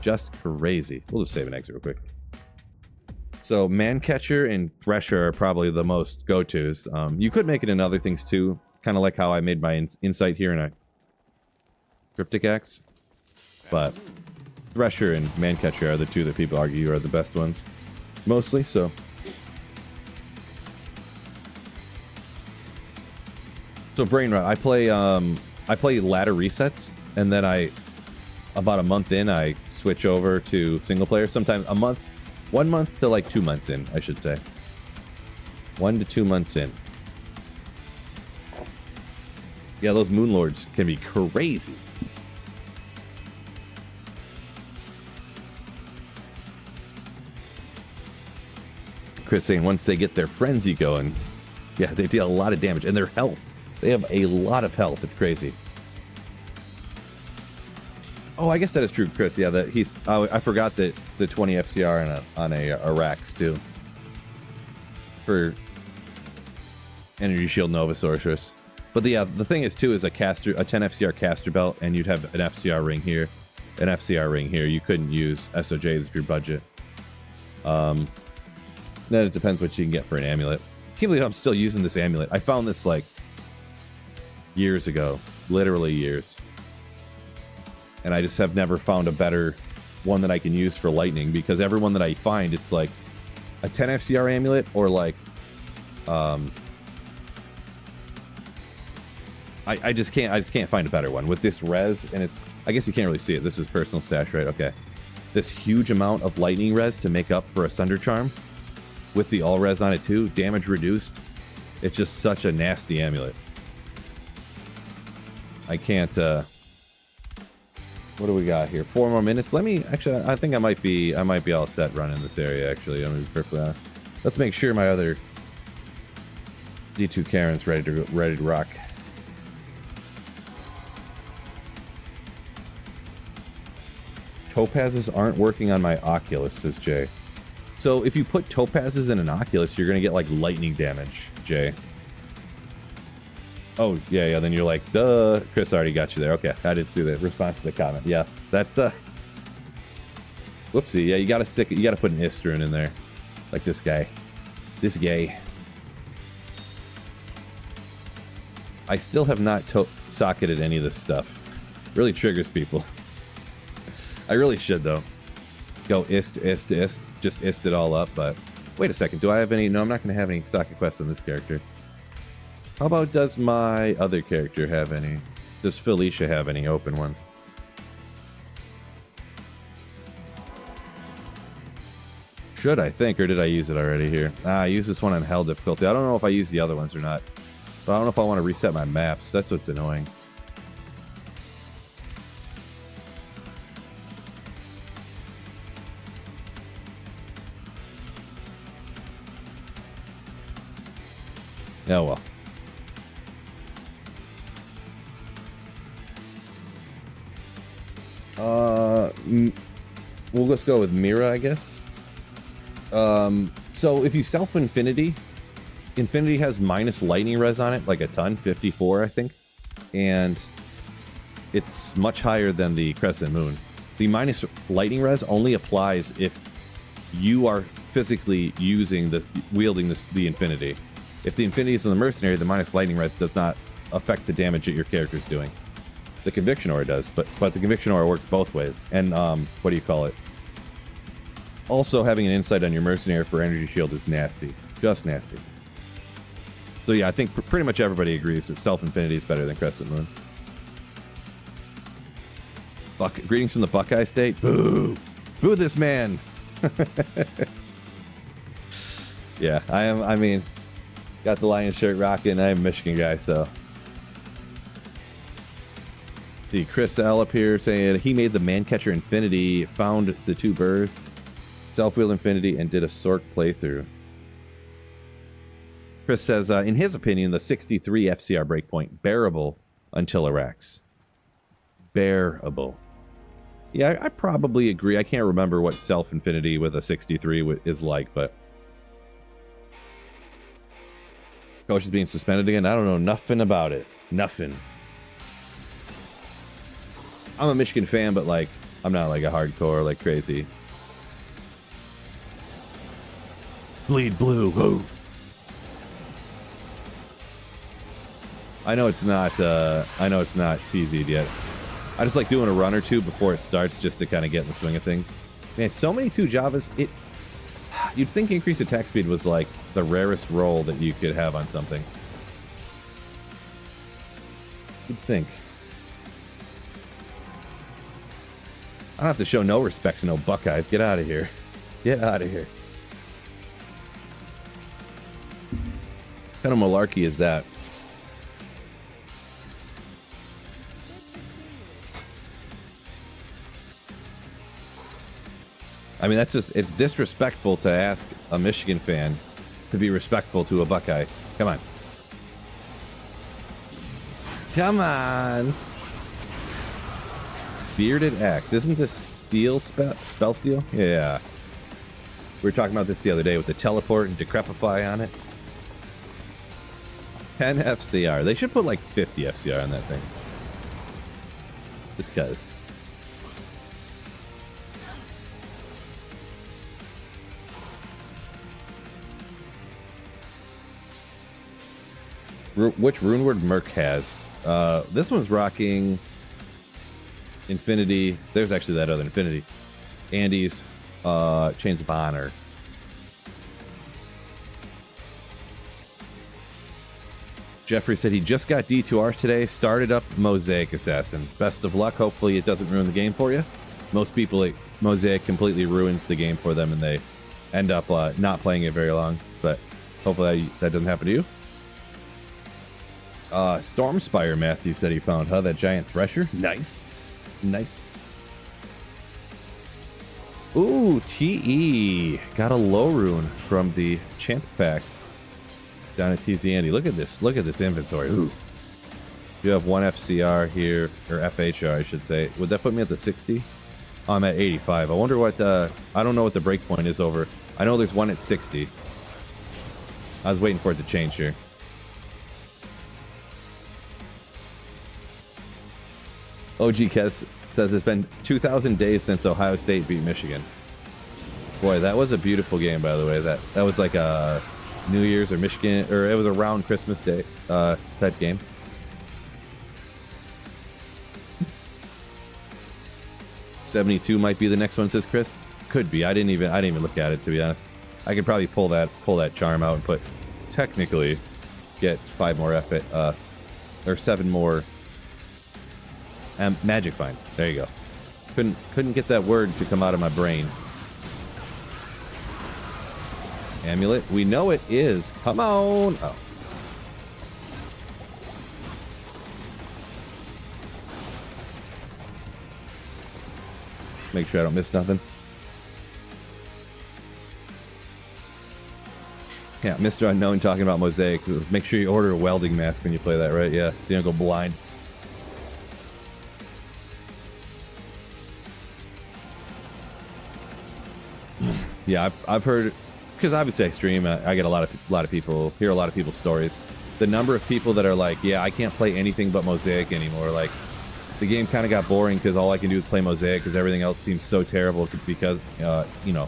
Just crazy. We'll just save an exit real quick. So Man-Catcher and Thresher are probably the most go-tos. You could make it in other things too. Kind of like how I made my insight here in a Cryptic Axe. But Thresher and Man-Catcher are the two that people argue are the best ones. Mostly, so. So Brain Rot, I I play ladder resets, and then about a month in, I switch over to single player. Sometimes a month, 1 month to like 2 months in, I should say. 1 to 2 months in. Yeah, those Moon Lords can be crazy. Chris saying once they get their frenzy going, yeah, they deal a lot of damage. And their health. They have a lot of health. It's crazy. Oh, I guess that is true, Chris. Yeah, that he's. I forgot that the 20 FCR on a Rax too. For Energy Shield Nova Sorceress. But the thing is too is a 10 FCR caster belt, and you'd have an FCR ring here, an FCR ring here. You couldn't use SOJs if your budget. Then it depends what you can get for an amulet. I can't believe I'm still using this amulet. I found this like years ago, literally years. And I just have never found a better one that I can use for lightning, because every one that I find, it's like a 10 FCR amulet or like, I just can't find a better one with this res. And it's, I guess you can't really see it. This is personal stash, right? Okay. This huge amount of lightning res to make up for a Sunder Charm with the all res on it too, damage reduced. It's just such a nasty amulet. I can't, what do we got here? 4 more minutes. Let me, actually, I think I might be all set running this area, actually. I'm going to be perfectly honest. Let's make sure my other D2 Karen's ready to rock. Topazes aren't working on my Oculus, says Jay. So if you put topazes in an Oculus, you're going to get like lightning damage, Jay. Oh, yeah, then you're like, duh. Chris already got you there. Okay, I didn't see the response to the comment. Yeah, that's, whoopsie. Yeah, you got to put an Istrun in there. Like this guy. This gay. I still have not socketed any of this stuff. Really triggers people. I really should, though. Go ist. Just ist it all up, but... Wait a second, do I have any... No, I'm not going to have any socket quests on this character. How about, does my other character have any? Does Felicia have any open ones? Should I think, or did I use it already here? I used this one on Hell difficulty. I don't know if I used the other ones or not. But I don't know if I want to reset my maps. That's what's annoying. Oh well. We'll just go with Mira, I guess. So if you self Infinity, Infinity has minus lightning res on it, like a ton, 54, I think. And it's much higher than the Crescent Moon. The minus lightning res only applies if you are physically wielding the Infinity. If the Infinity is in the Mercenary, the minus lightning res does not affect the damage that your character's doing. The Conviction Aura does, but the Conviction Aura works both ways. And, what do you call it? Also, having an insight on your Mercenary for Energy Shield is nasty. Just nasty. So yeah, I think pretty much everybody agrees that Self-Infinity is better than Crescent Moon. Greetings from the Buckeye State. Boo! Boo this man! Yeah, I mean, got the Lion shirt rocking. I am a Michigan guy, so... The Chris L up here saying he made the Mancatcher Infinity, found the 2 burrs, self-wheel Infinity, and did a Sork playthrough. Chris says, in his opinion, the 63 FCR breakpoint, bearable until Arax. Bearable. Yeah, I probably agree. I can't remember what self-infinity with a 63 is like, but... Coach is being suspended again? I don't know nothing about it. Nothing. I'm a Michigan fan, but, like, I'm not, like, a hardcore, like, crazy. Bleed blue. Whoa. I know it's not TZ'd yet. I just like doing a run or two before it starts just to kind of get in the swing of things. Man, so many 2 Javas. You'd think increased attack speed was like the rarest roll that you could have on something. You'd think. don't have to show no respect to no Buckeyes. Get out of here. Get out of here. What kind of malarkey is that? I mean, that's just, it's disrespectful to ask a Michigan fan to be respectful to a Buckeye. Come on. Come on. Bearded Axe. Isn't this steel spell steel? Yeah. We were talking about this the other day with the teleport and decrepify on it. 10 FCR. They should put like 50 FCR on that thing. Just cuz. Which rune word Merc has? This one's rocking Infinity. There's actually that other Infinity. Andy's Chains of Honor. Jeffrey said he just got D2R today, started up Mosaic Assassin. Best of luck. Hopefully it doesn't ruin the game for you. Most people, Mosaic completely ruins the game for them and they end up not playing it very long. But hopefully that doesn't happen to you. Stormspire Matthew said he found, huh? That giant thresher? Nice. Nice. Ooh, TE. Got a low rune from the champ pack down at TZ Andy. Look at this. Look at this inventory. Ooh. You have one FCR here, or FHR, I should say. Would that put me at the 60? Oh, I'm at 85. I wonder what I don't know what the breakpoint is over. I know there's one at 60. I was waiting for it to change here. OG Kes says it's been 2,000 days since Ohio State beat Michigan. Boy, that was a beautiful game, by the way. That was like a New Year's or Michigan, or it was around Christmas Day type game. $72 might be the next one, says Chris. Could be. I didn't even look at it, to be honest. I could probably pull that charm out and put, technically, get 5 more effort, or 7 more. Magic Find. There you go. Couldn't get that word to come out of my brain. Amulet. We know it is. Come on. Oh. Make sure I don't miss nothing. Yeah, Mr. Unknown talking about Mosaic. Make sure you order a welding mask when you play that, right? Yeah, you don't go blind. Yeah, I've heard, because obviously I stream, I get a lot of people, hear a lot of people's stories. The number of people that are like, yeah, I can't play anything but Mosaic anymore. Like, the game kind of got boring because all I can do is play Mosaic because everything else seems so terrible because, you know,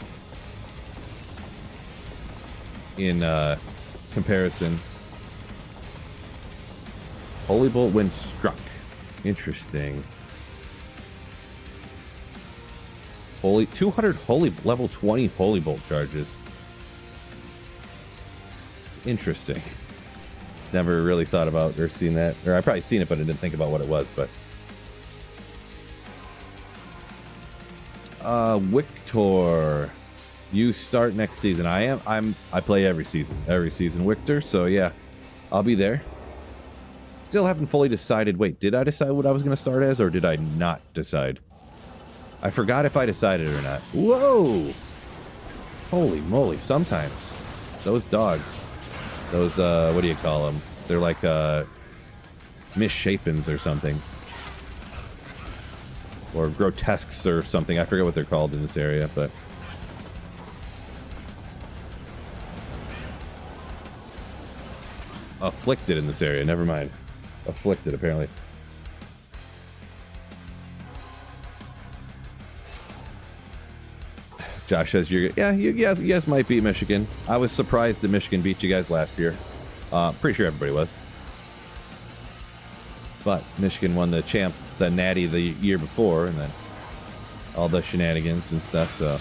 in comparison. Holy Bolt when struck. Interesting. 200 level 20 Holy Bolt charges. It's interesting. Never really thought about or seen that. Or I probably seen it, but I didn't think about what it was, but. Victor. You start next season. I play every season, Victor, so yeah. I'll be there. Still haven't fully decided. Wait, did I decide what I was gonna start as, or did I not decide? I forgot if I decided or not. Whoa! Holy moly, sometimes. Those dogs. Those, what do you call them? They're like, misshapens or something. Or grotesques or something. I forget what they're called in this area, but... Afflicted in this area, never mind. Afflicted, apparently. Josh says, you guys might beat Michigan. I was surprised that Michigan beat you guys last year. Pretty sure everybody was. But Michigan won the natty the year before, and then all the shenanigans and stuff, so.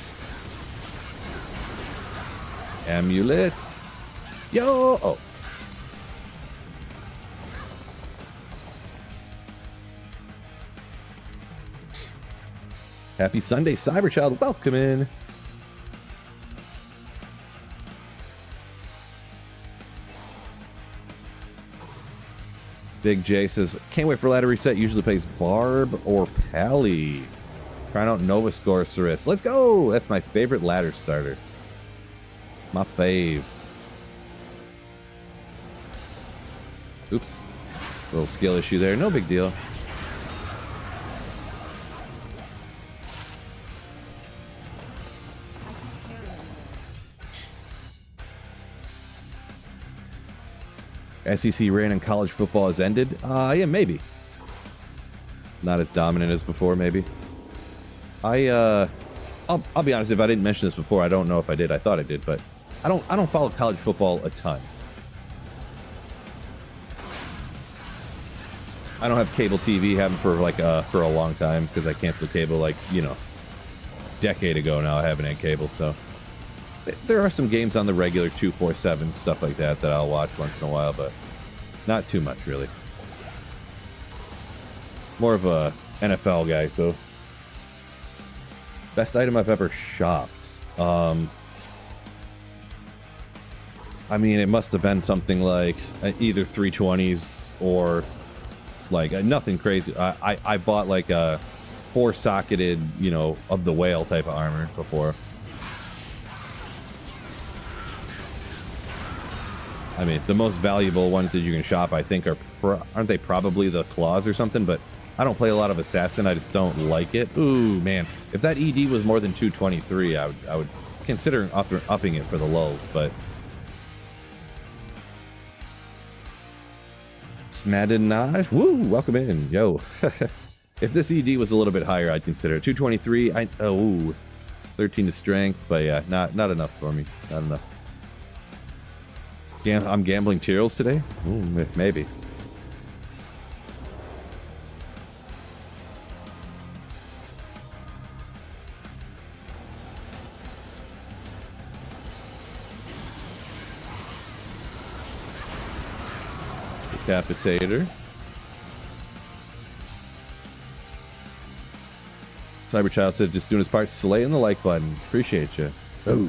Amulet. Yo! Oh. Happy Sunday, Cyberchild. Welcome in. Big J says, can't wait for ladder reset. Usually plays Barb or Pally. Trying out Novascorsaurus. Let's go! That's my favorite ladder starter. My fave. Oops. Little skill issue there. No big deal. SEC reign in college football has ended? Yeah, maybe. Not as dominant as before, maybe. I'll be honest, if I didn't mention this before, I don't know if I did. I thought I did, but I don't follow college football a ton. I don't have cable TV, haven't for a long time because I canceled cable like, you know, decade ago now. I haven't had cable, so there are some games on the regular 247 stuff like that I'll watch once in a while, but not too much really. More of a NFL guy, so best item I've ever shopped. I mean, it must have been something like either 320s or like nothing crazy. I bought like a 4-socketed, you know, of the whale type of armor before. I mean, the most valuable ones that you can shop, I think, aren't they probably the claws or something? But I don't play a lot of assassin. I just don't like it. Ooh, man, if that ED was more than 223, I would consider upping it for the lulz. But Smadinage, woo, welcome in, yo. If this ED was a little bit higher, I'd consider it. 223. 13 to strength, but yeah, not enough for me. Not enough. I'm gambling Tyraels today? Ooh, maybe. Decapitator. Cyberchild said, just doing his part, slaying the like button. Appreciate you. Oh.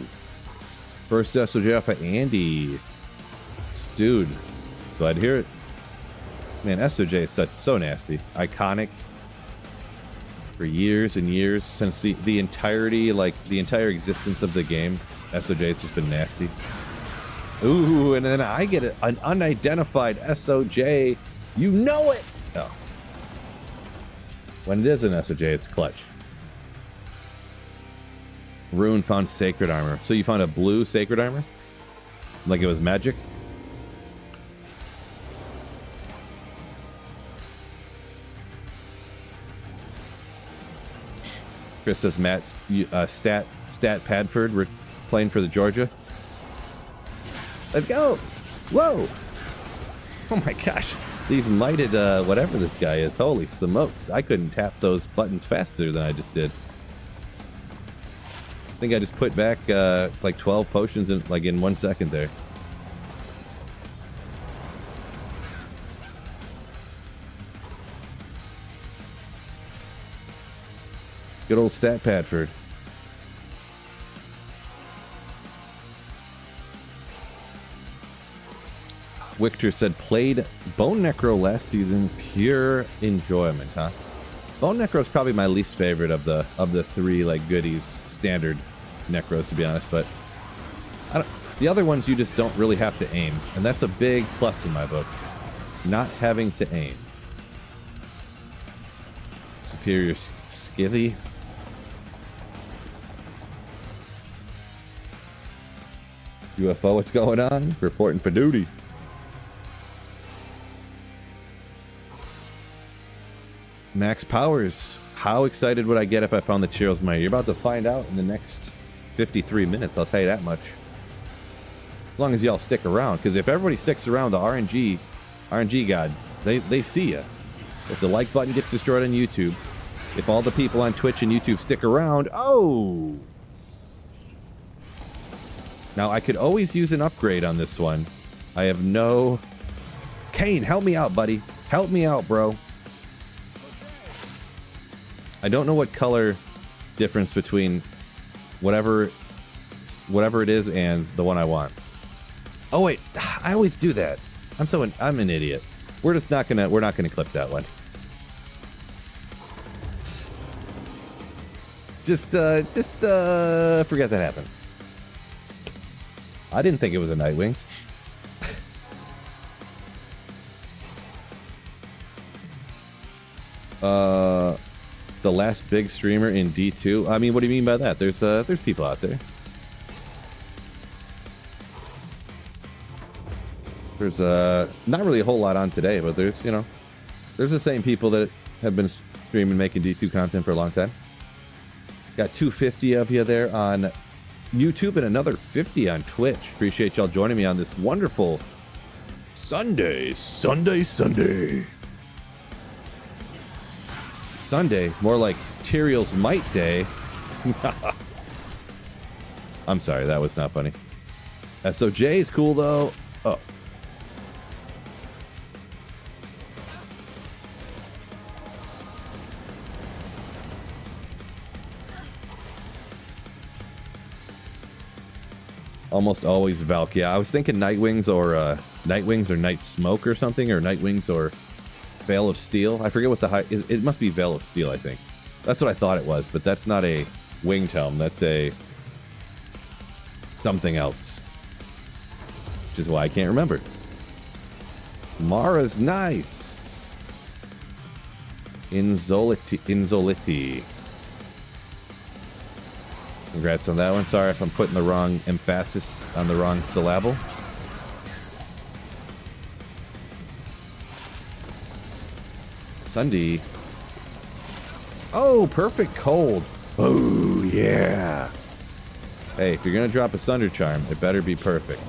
First SOJ off of Andy. Dude, glad to hear it. Man, SOJ is so nasty. Iconic for years and years since the entirety, like the entire existence of the game. SOJ has just been nasty. Ooh, and then I get an unidentified SOJ. You know it! Oh. When it is an SOJ, it's clutch. Rune found sacred armor. So you found a blue sacred armor? Like it was magic? Chris says, Matt, Stat Padford, we're playing for the Georgia. Let's go! Whoa! Oh my gosh. These lighted, whatever this guy is. Holy smokes. I couldn't tap those buttons faster than I just did. I think I just put back, like 12 potions in 1 second there. Good old Stat Padford. Victor said, played Bone Necro last season. Pure enjoyment, huh? Bone Necro is probably my least favorite of the three like goodies, standard Necros, to be honest. But the other ones you just don't really have to aim, and that's a big plus in my book. Not having to aim. Superior Skithy. UFO, what's going on? Reporting for duty. Max Powers. How excited would I get if I found the Tyraels Mighty? You're about to find out in the next 53 minutes, I'll tell you that much. As long as y'all stick around, because if everybody sticks around, the RNG gods, they see ya. If the like button gets destroyed on YouTube, if all the people on Twitch and YouTube stick around, oh! Now, I could always use an upgrade on this one. I have no... Kane, help me out, buddy. Help me out, bro. I don't know what color difference between whatever it is and the one I want. Oh wait, I always do that. I'm an idiot. We're not gonna clip that one. Just forget that happened. I didn't think it was a Nightwings. The last big streamer in D2. I mean, what do you mean by that? There's people out there. There's not really a whole lot on today, but there's the same people that have been streaming, making D2 content for a long time. Got 250 of you there on YouTube and another 50 on Twitch. Appreciate y'all joining me on this wonderful Sunday, more like Tyraels Might Day. I'm sorry, that was not funny. SOJ is cool though. Oh. Almost always Valk. Yeah, I was thinking Nightwings or Night Smoke or something, or Nightwings or Veil of Steel. I forget what the high. It must be Veil of Steel, I think. That's what I thought it was, but that's not a winged helm. That's a something else, which is why I can't remember. Mara's nice. Inzoliti. Congrats on that one. Sorry if I'm putting the wrong emphasis on the wrong syllable. Sunday. Oh, perfect cold. Oh, yeah. Hey, if you're going to drop a Sunder Charm, it better be perfect.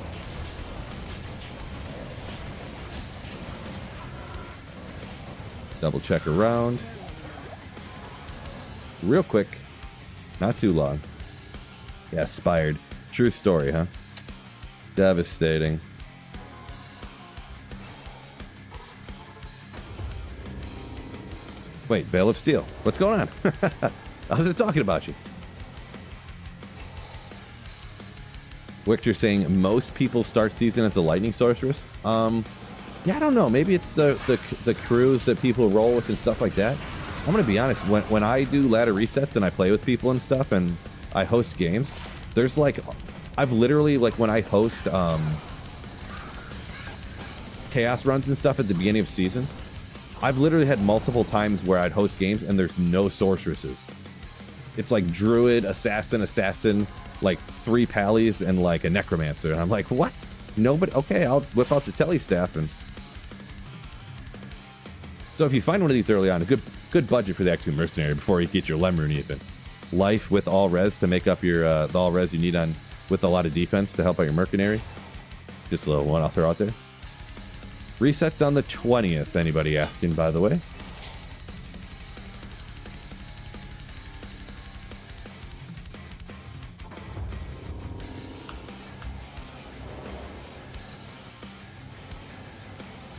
Double check around. Real quick. Not too long. Yeah, Aspired. True story, huh? Devastating. Wait, Veil of Steel. What's going on? I was just talking about you. Victor saying most people start season as a lightning sorceress. Yeah, I don't know. Maybe it's the crews that people roll with and stuff like that. I'm gonna be honest. When I do ladder resets and I play with people and stuff, and I host games, there's like, I've literally, like, when I host chaos runs and stuff at the beginning of season, I've literally had multiple times where I'd host games and there's no sorceresses. It's like druid, assassin, like 3 pallies and like a necromancer, and I'm like, what? Nobody? Okay, I'll whip out the telly staff. And so if you find one of these early on, a good budget for the Act 2 mercenary before you get your Lemrune even. Life with all res to make up your the all res you need on with a lot of defense to help out your mercenary. Just a little one I'll throw out there. Resets on the 20th. Anybody asking, by the way?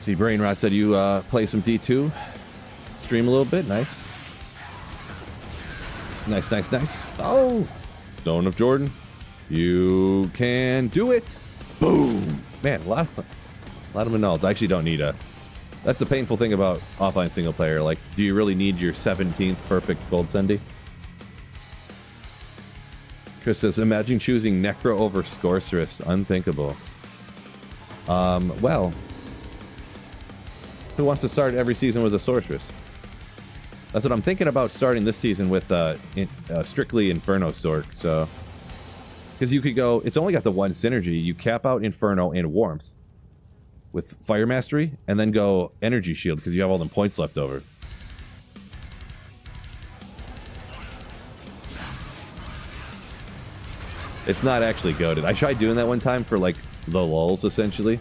See, Brainrot said you play some D2, stream a little bit. Nice. Nice. Oh, Stone of Jordan, you can do it. Boom, man. A lot of annulls. I actually don't need a. That's the painful thing about offline single player. Like, do you really need your 17th perfect gold sendy? Chris says, imagine choosing Necro over Sorceress. Unthinkable. Well, who wants to start every season with a Sorceress? That's what I'm thinking about starting this season with strictly Inferno Sorc. So, because you could go, it's only got the one synergy. You cap out Inferno and Warmth with Fire Mastery, and then go Energy Shield because you have all them points left over. It's not actually goated. I tried doing that one time for like the lulz, essentially,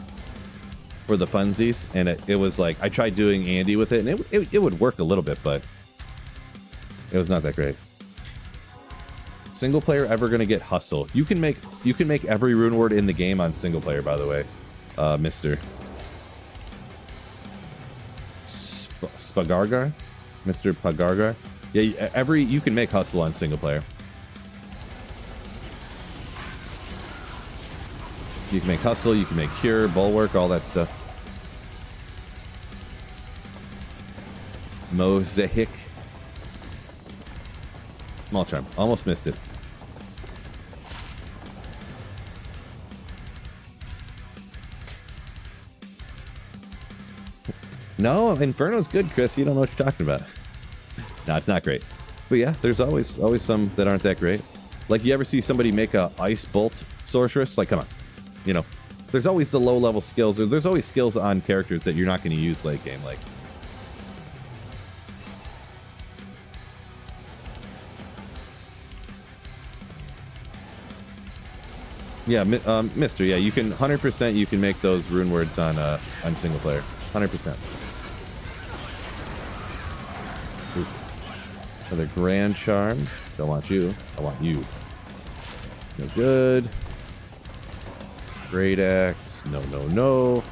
for the funsies, and it was like, I tried doing Andy with it, and it would work a little bit, but it was not that great. Single player ever gonna get Hustle? You can make every rune word in the game on single player, by the way, Mr. Spagargar, Mr. Pagargar. Yeah, you can make hustle on single player. You can make hustle, you can make cure, bulwark, all that stuff. Mosaic. Small charm. Almost missed it. No, Inferno's good, Chris. You don't know what you're talking about. No, it's not great. But yeah, there's always some that aren't that great. Like, you ever see somebody make a ice bolt sorceress? Like, come on. You know, there's always the low-level skills. Or there's always skills on characters that you're not going to use late game. Like, yeah, Mister. Yeah, you can 100%. You can make those rune words on single player. 100%. Another grand charm. Don't want you. I want you. No good. Great axe. No, no, no.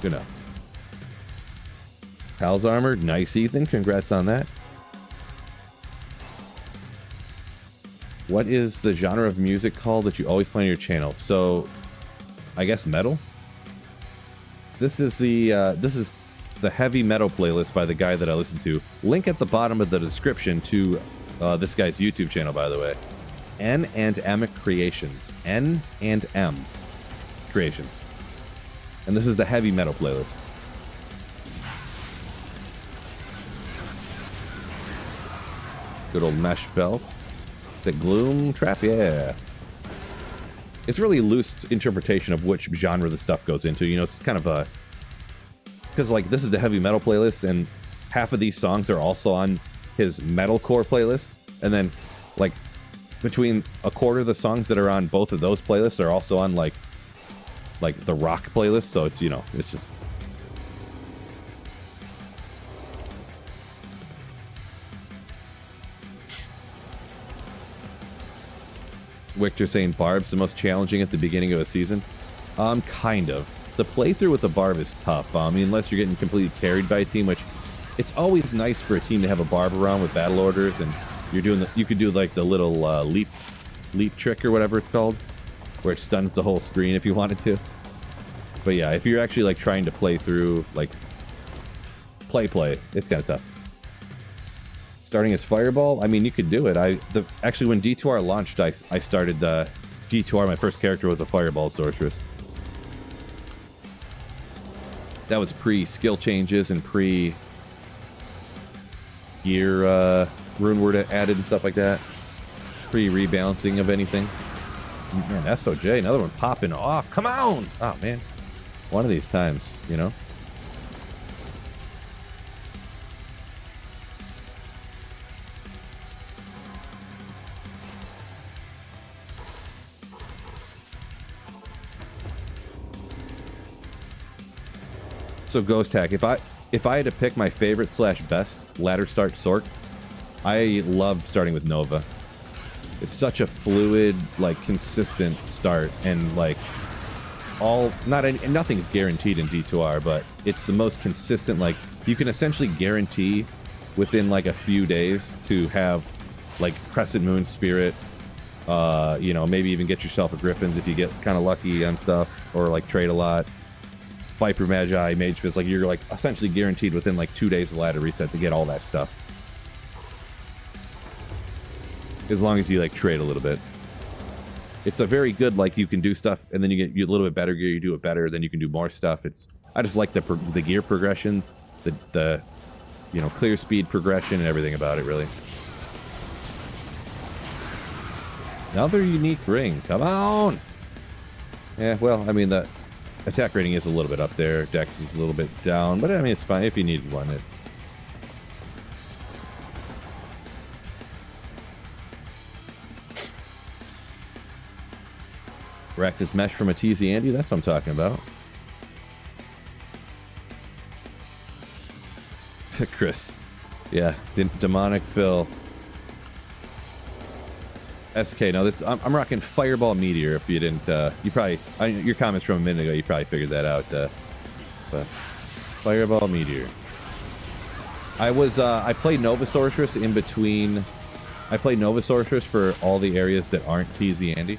Good enough. Pal's armor. Nice, Ethan. Congrats on that. What is the genre of music called that you always play on your channel? So, I guess metal. This is the heavy metal playlist by the guy that I listen to. Link at the bottom of the description to this guy's YouTube channel, by the way. N&M Creations. N&M Creations. And this is the heavy metal playlist. Good old mesh belt. The gloom trap, yeah. It's really a loose interpretation of which genre the stuff goes into. You know, it's kind of a... Because, like, this is the heavy metal playlist, and half of these songs are also on his metalcore playlist. And then, like, between a quarter of the songs that are on both of those playlists are also on, like the rock playlist. So it's, you know, it's just... Victor saying Barb's the most challenging at the beginning of a season. Kind of. The playthrough with the Barb is tough. I mean, unless you're getting completely carried by a team, which it's always nice for a team to have a Barb around with battle orders, and you're doing you could do like the little leap trick or whatever it's called, where it stuns the whole screen if you wanted to. But yeah, if you're actually like trying to play through like play, it's kind of tough. Starting as Fireball, I mean, you could do it. Actually, when D2R launched, I started D2R. My first character was a Fireball sorceress. That was pre-skill changes and pre-gear rune word added and stuff like that. Pre-rebalancing of anything. Man, SOJ, another one popping off. Come on! Oh, man. One of these times, you know? So Ghost Hack, if I had to pick my favorite / best ladder start sort, I love starting with Nova. It's such a fluid, like, consistent start, and like nothing's guaranteed in D2R, but it's the most consistent. Like, you can essentially guarantee within like a few days to have like Crescent Moon Spirit, you know, maybe even get yourself a Griffins if you get kind of lucky on stuff, or like trade a lot. Viper Magi, Mage Fist, like, you're like essentially guaranteed within like 2 days of ladder reset to get all that stuff. As long as you like trade a little bit. It's a very good, like, you can do stuff and then you get a little bit better gear, you do it better, then you can do more stuff. I just like the gear progression, the you know, clear speed progression and everything about it, really. Another unique ring, come on! Yeah, well, I mean, the attack rating is a little bit up there. Dex is a little bit down, but I mean, it's fine if you needed one. Raktus Mesh from a TZ Andy, that's what I'm talking about. Chris. Yeah, Demonic Phil. SK, no, this I'm rocking Fireball Meteor. If you didn't, you probably your comments from a minute ago, you probably figured that out. But Fireball Meteor. I played Nova Sorceress in between. I played Nova Sorceress for all the areas that aren't TZ Andy.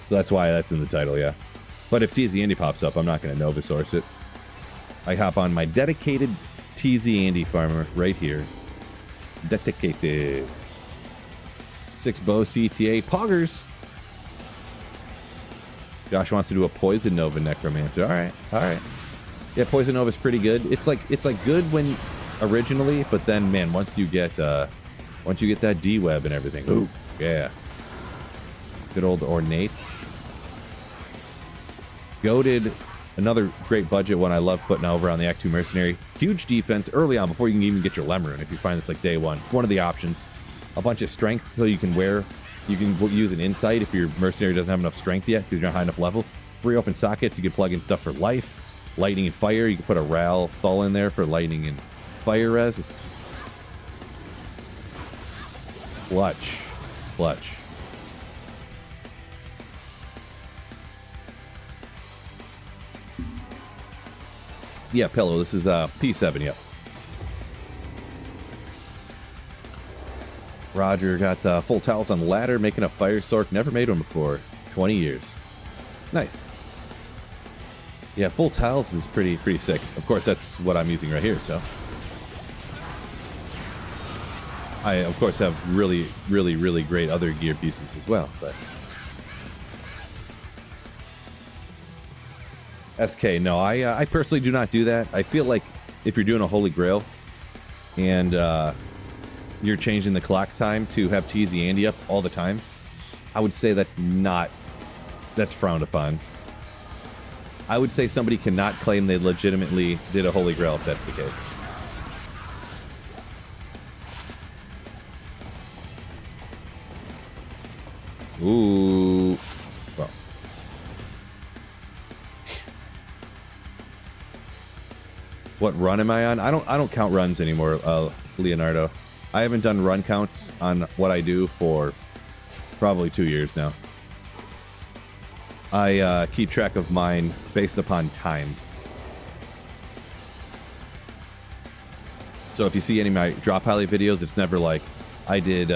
So that's why that's in the title, yeah. But if TZ Andy pops up, I'm not going to Nova Source it. I hop on my dedicated TZ Andy farmer right here. Dedicated. 6 bow CTA poggers. Josh wants to do a Poison Nova Necromancer. All right, all right. Yeah, Poison Nova's pretty good. It's like good when originally, but then man, once you get that D-web and everything, ooh, yeah. Good old Ornate. Goated, another great budget one I love putting over on the Act 2 Mercenary. Huge defense early on before you can even get your Lemurune if you find this like day one. It's one of the options. A bunch of strength so you can use an insight if your mercenary doesn't have enough strength yet because you're not high enough level. 3 open sockets, you can plug in stuff for life. Lightning and fire, you can put a Ral Thull in there for lightning and fire res. It's clutch. Clutch. Yeah, Pillow, this is P7, yep. Roger got full towels on the ladder, making a fire sork. Never made one before. 20 years. Nice. Yeah, full towels is pretty sick. Of course, that's what I'm using right here, so. I, of course, have really great other gear pieces as well, but. SK, no, I personally do not do that. I feel like if you're doing a Holy Grail and you're changing the clock time to have TZ Andy up all the time, I would say that's frowned upon. I would say somebody cannot claim they legitimately did a Holy Grail if that's the case. Ooh. Well. What run am I on? I don't count runs anymore, Leonardo. I haven't done run counts on what I do for probably 2 years now. I keep track of mine based upon time. So if you see any of my drop highlight videos, it's never like I did.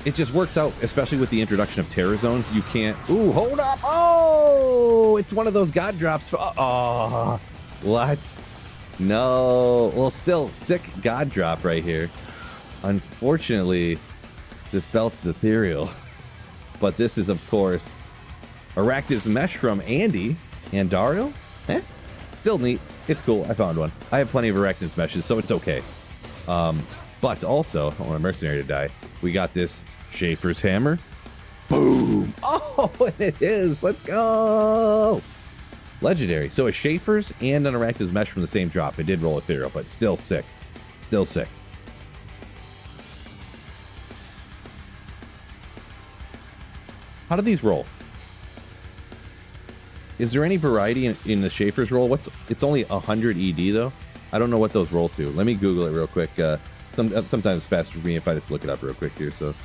It just works out, especially with the introduction of Terror Zones. You can't. Ooh, hold up! Oh, it's one of those God drops. Oh, what? No. Well, still sick God drop right here. Unfortunately, this belt is ethereal. But this is, of course, Arachnids Mesh from Andy and Dario. Still neat. It's cool. I found one. I have plenty of Arachnids Meshes, so it's okay. But also, I don't want a mercenary to die. We got this Schaefer's Hammer. Boom! Oh, it is. Let's go! Legendary. So a Schaefer's and an Arachnids Mesh from the same drop. It did roll ethereal, but still sick. Still sick. How do these roll? Is there any variety in the Schaefer's roll? It's only 100 ED though. I don't know what those roll to. Let me Google it real quick. Sometimes it's faster for me if I just look it up real quick here. So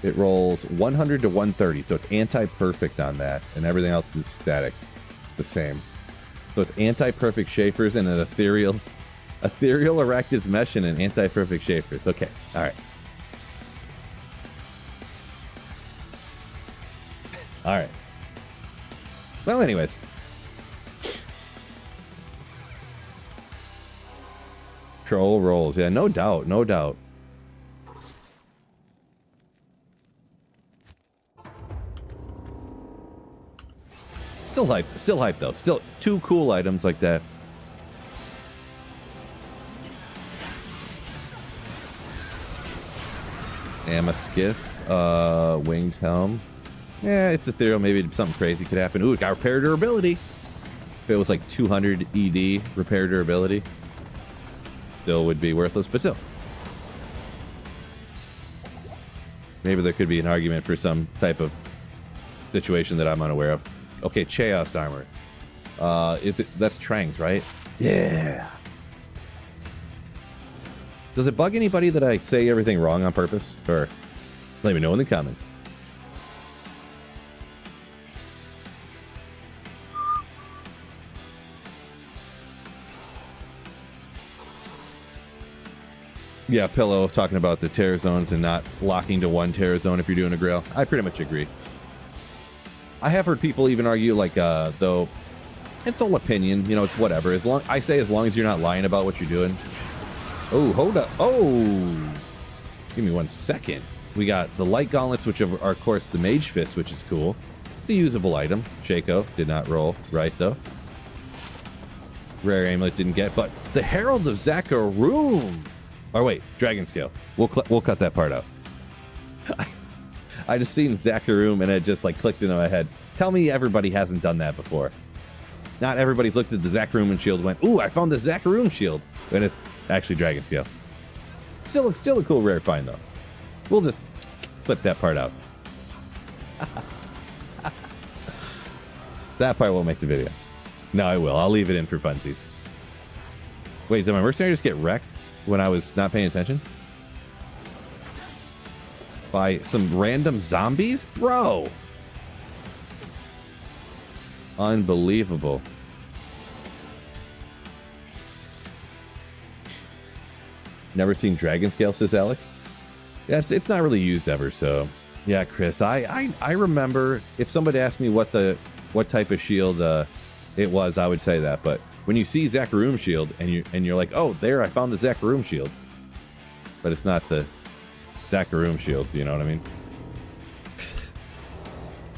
it rolls 100 to 130, so it's anti-perfect on that, and everything else is static, the same. So it's anti-perfect Schaefer's and an ethereal Arachnids Mesh and an anti-perfect Schaefer's. Okay, all right. All right. Well, anyways. Troll rolls. Yeah, no doubt, no doubt. Still hyped though. Still 2 cool items like that. Skiff, winged helm. Yeah, it's ethereal. Maybe something crazy could happen. Ooh, it got repair durability. If it was like 200 ED repair durability, still would be worthless, but still. Maybe there could be an argument for some type of situation that I'm unaware of. Okay, Chaos Armor. That's Trang's, right? Yeah. Does it bug anybody that I say everything wrong on purpose? Or let me know in the comments. Yeah, Pillow talking about the terror zones and not locking to one terror zone if you're doing a grail. I pretty much agree. I have heard people even argue, like, though, it's all opinion, you know, it's whatever. As long as long as you're not lying about what you're doing. Oh, hold up. Oh, give me 1 second. We got the light gauntlets, which are, of course, the mage fist, which is cool. It's a usable item. Shaco did not roll right, though. Rare amulet didn't get, but the Herald of Zakarum. Oh, wait, Dragon Scale. We'll cut that part out. I just seen Zakarum and it just like clicked into my head. Tell me everybody hasn't done that before. Not everybody's looked at the Zakarum and shield and went, ooh, I found the Zakarum shield. And it's actually Dragon Scale. Still a cool rare find, though. We'll just clip that part out. That part won't make the video. No, I will. I'll leave it in for funsies. Wait, did my mercenary just get wrecked when I was not paying attention? By some random zombies? Bro! Unbelievable. Never seen Dragon Scale, says Alex. Yes, it's not really used ever, so... Yeah, Chris, I remember if somebody asked me what type of shield it was, I would say that. But when you see Zakarum shield and you're like, oh, there, I found the Zakarum shield. But it's not the Zakarum shield, you know what I mean?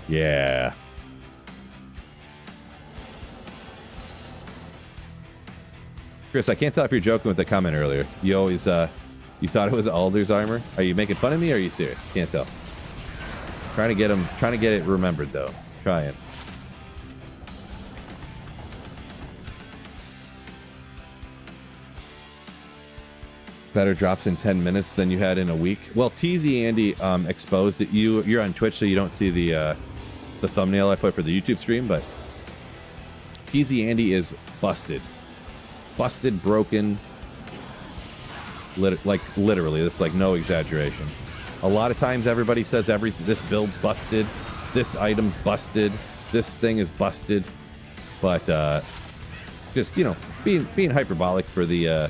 Yeah. Chris, I can't tell if you're joking with the comment earlier. You always, you thought it was Alder's armor? Are you making fun of me or are you serious? Can't tell. Trying to get it remembered though. Trying. Better drops in 10 minutes than you had in a week. Well, TZ Andy exposed it. You're on Twitch, so you don't see the thumbnail I put for the YouTube stream, but TZ Andy is busted. Busted, broken. Literally, this is like no exaggeration. A lot of times everybody says this build's busted, this item's busted, this thing is busted, but just, you know, being hyperbolic for the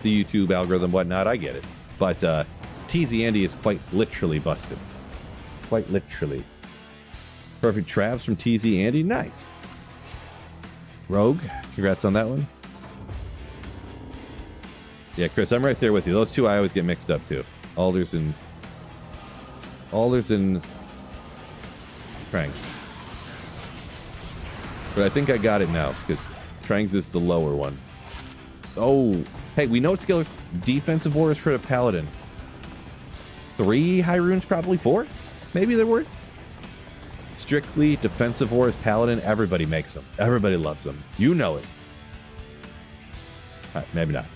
the YouTube algorithm, whatnot, I get it. But TZ Andy is quite literally busted. Quite literally. Perfect Travs from TZ Andy. Nice. Rogue, congrats on that one. Yeah, Chris, I'm right there with you. Those two I always get mixed up too. Alders and Tranks. But I think I got it now because Tranks is the lower one. Oh, hey, we know what skill is. Defensive Warriors for the Paladin. 3 high runes, probably 4. Maybe there were. Strictly defensive Warriors Paladin. Everybody makes them. Everybody loves them. You know it. All right, maybe not.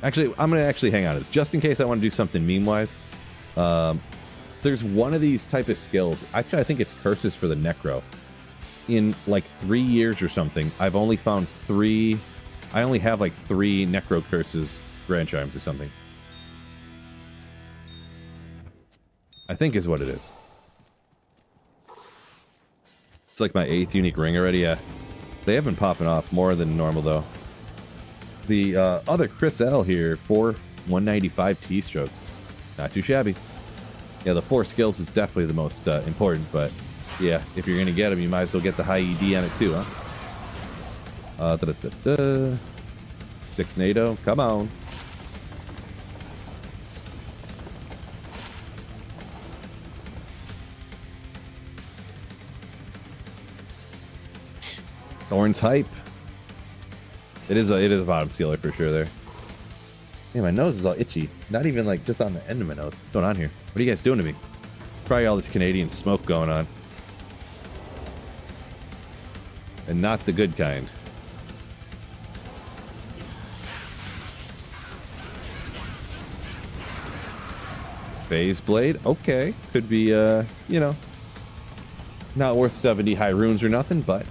Actually, I'm going to actually hang on to this. Just in case I want to do something meme-wise. There's one of these type of skills. Actually, I think it's Curses for the Necro. In like 3 years or something, I've only found 3. I only have like 3 Necro Curses Grand Chimes or something. I think is what it is. It's like my 8th unique ring already. Yeah, they have been popping off more than normal though. The other Chris L here, 195 T-strokes. Not too shabby. Yeah, the 4 skills is definitely the most important, but yeah, if you're going to get them, you might as well get the high ED on it too, huh? 6 NATO, come on. Thorn's hype. It is a bottom sealer for sure there. Man, my nose is all itchy. Not even like just on the end of my nose. What's going on here? What are you guys doing to me? Probably all this Canadian smoke going on. And not the good kind. Phase Blade, okay. Could be, you know, not worth 70 high runes or nothing, but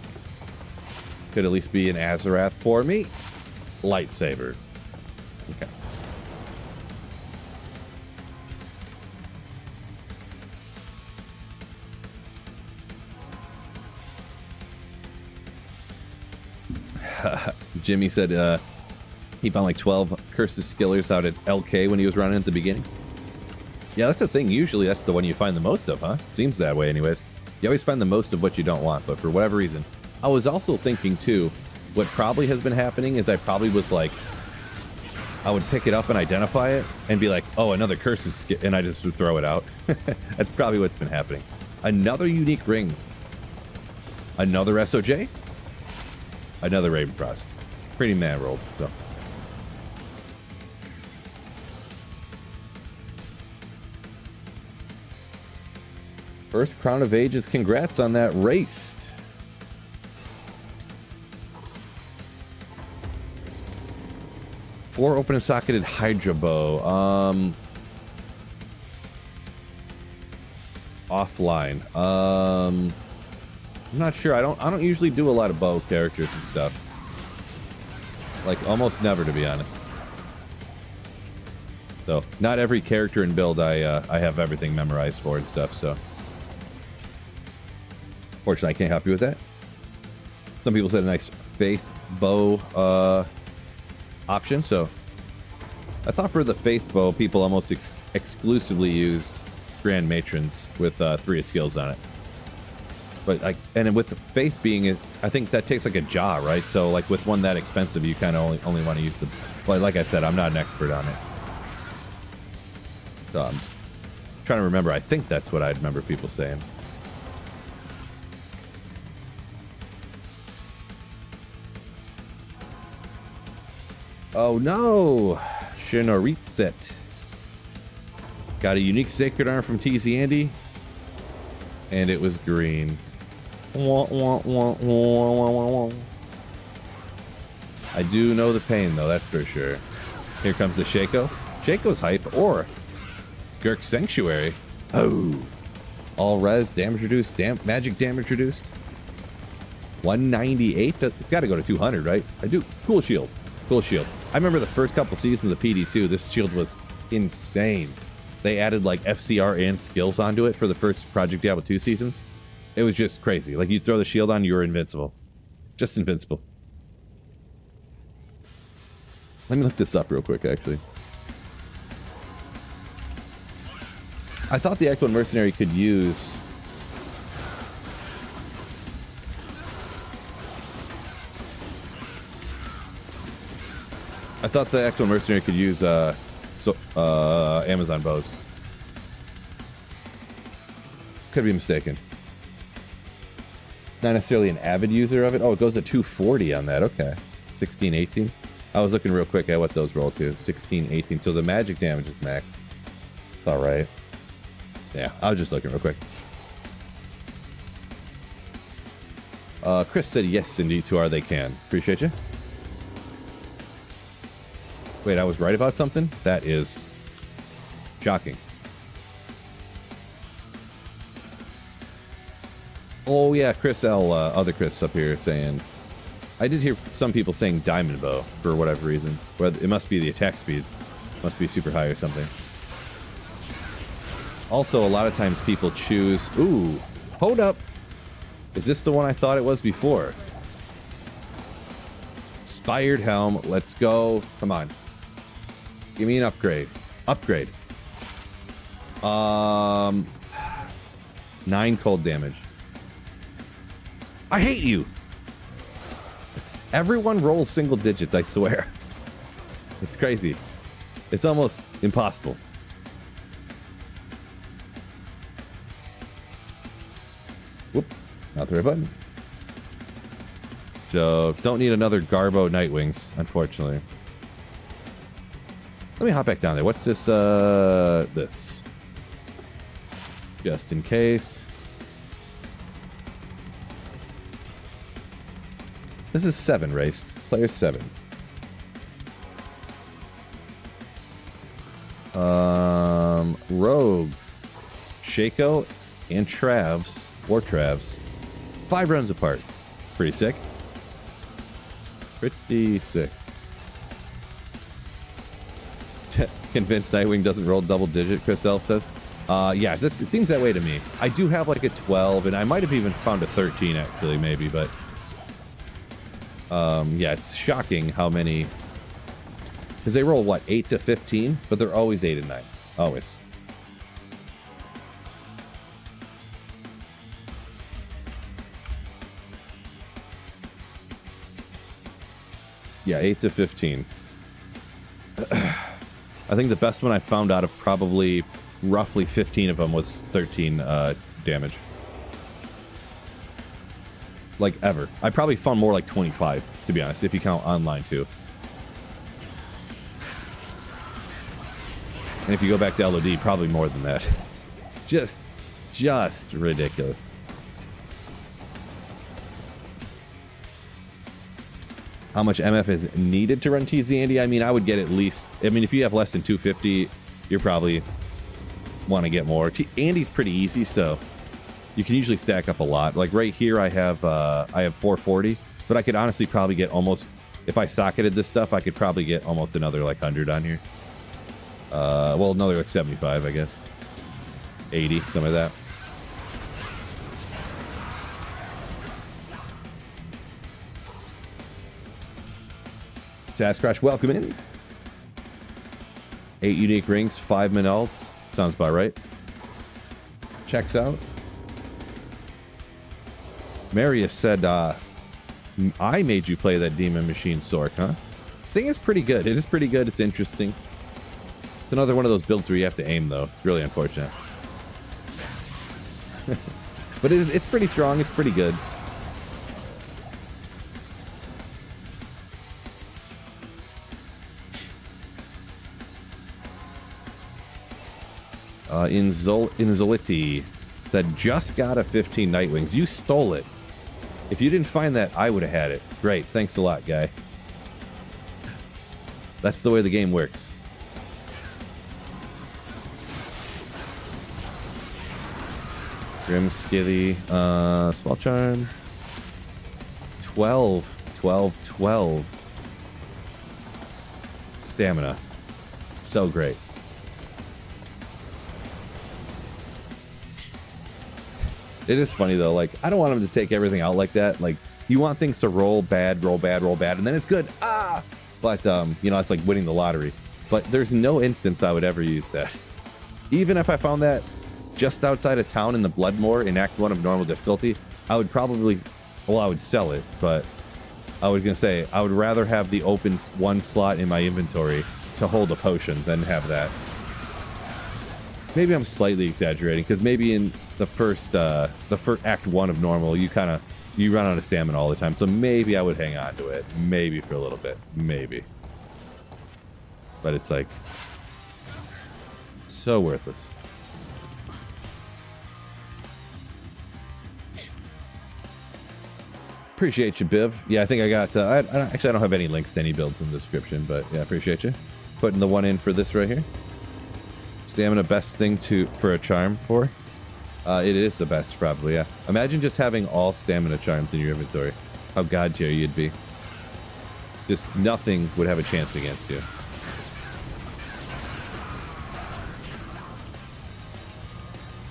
could at least be an Azarath for me. Lightsaber. Okay. Jimmy said he found like 12 Curses Skillers out at LK when he was running at the beginning. Yeah, that's the thing. Usually that's the one you find the most of, huh? Seems that way anyways. You always find the most of what you don't want, but for whatever reason. I was also thinking, too, what probably has been happening is I probably was like, I would pick it up and identify it and be like, oh, another Curses skill, and I just would throw it out. That's probably what's been happening. Another unique ring. Another SOJ. Another Ravenfrost. Pretty mad rolled, so. First Crown of Ages, congrats on that race. Four open and socketed Hydra Bow. Offline. I'm not sure. I don't usually do a lot of bow characters and stuff. Like almost never, to be honest. So not every character and build I have everything memorized for and stuff. So. Fortunately, I can't help you with that. Some people said a nice Faith bow option, so I thought for the Faith bow, people almost exclusively used Grand Matrons with 3 skills on it. But and with the Faith being, I think that takes like a jaw, right? So like with one that expensive, you kind of only want to use the. But like I said, I'm not an expert on it. So I'm trying to remember. I think that's what I remember people saying. Oh no! Shinoritset. Got a unique Sacred Arm from TZ Andy. And it was green. I do know the pain though, that's for sure. Here comes the Shaco. Shaco's hype, or Gurk Sanctuary. Oh! All res, damage reduced, magic damage reduced. 198? It's gotta go to 200, right? I do. Cool shield. Cool shield. I remember the first couple seasons of PD2, this shield was insane. They added like FCR and skills onto it for the first Project Diablo 2 seasons. It was just crazy. Like you throw the shield on, you were invincible. Just invincible. Let me look this up real quick, actually. I thought the Act 1 Mercenary could use... I thought the Act 1 Mercenary could use Amazon bows. Could be mistaken. Not necessarily an avid user of it. Oh, it goes to 240 on that. Okay. 16, 18. I was looking real quick at what those roll to. 16, 18. So the magic damage is max. It's all right. Yeah, I was just looking real quick. Chris said yes, indeed, to R they can. Appreciate you. Wait, I was right about something? That is shocking. Oh yeah, Chris L, other Chris up here saying, I did hear some people saying diamond bow for whatever reason. Well, it must be the attack speed. Must be super high or something. Also, a lot of times people choose... Ooh, hold up. Is this the one I thought it was before? Spired Helm, let's go. Come on. Give me an upgrade. Upgrade. 9 cold damage. I hate you. Everyone rolls single digits, I swear. It's crazy. It's almost impossible. Whoop. Not the right button. So, don't need another Garbo Nightwings, unfortunately. Let me hop back down there. What's this? This. Just in case. This is 7 raced. Player 7. Rogue. Shaco and Travs. Or Travs. 5 rounds apart. Pretty sick. Pretty sick. Convinced Nightwing doesn't roll double digit, Chris L says. Yeah, it seems that way to me. I do have like a 12, and I might have even found a 13 actually, maybe, but Yeah, it's shocking how many. Because they roll, what, 8 to 15? But they're always 8 and 9. Always. Yeah, 8 to 15. I think the best one I found out of probably roughly 15 of them was 13 damage. Like, ever. I probably found more like 25, to be honest, if you count online, too. And if you go back to LOD, probably more than that. Just ridiculous. How much MF is needed to run TZ, Andy? I mean, I would get at least... I mean, if you have less than 250, you're probably want to get more. Andy's pretty easy, so you can usually stack up a lot. Like right here, I have 440, but I could honestly probably get almost... If I socketed this stuff, I could probably get almost another like 100 on here. Well, another like 75, I guess. 80, something like that. Task Crash, welcome in. 8 unique rings, 5 min alts. Sounds about right. Checks out. Marius said, I made you play that Demon Machine Sork, huh? Thing is pretty good. It is pretty good. It's interesting. It's another one of those builds where you have to aim, though. It's really unfortunate. But it's pretty strong. It's pretty good. Inzoliti said, just got a 15 Nightwings. You stole it. If you didn't find that, I would have had it. Great. Thanks a lot, guy. That's the way the game works. Grim Skithy. Small Charm. 12. Stamina. So great. It is funny, though. Like, I don't want him to take everything out like that. Like, you want things to roll bad, and then it's good. Ah! But, you know, it's like winning the lottery. But there's no instance I would ever use that. Even if I found that just outside of town in the Bloodmoor in Act 1 of normal difficulty, I would probably... Well, I would sell it, but I was going to say, I would rather have the open one slot in my inventory to hold a potion than have that. Maybe I'm slightly exaggerating, because maybe in the first Act 1 of normal, you run out of stamina all the time, so maybe I would hang on to it. Maybe for a little bit. Maybe. But it's like... so worthless. Appreciate you, Biv. Yeah, I think I got... actually, I don't have any links to any builds in the description, but yeah, appreciate you. Putting the one in for this right here. Stamina, best thing for a charm for? It is the best, probably, yeah. Imagine just having all stamina charms in your inventory. How god tier you'd be. Just nothing would have a chance against you.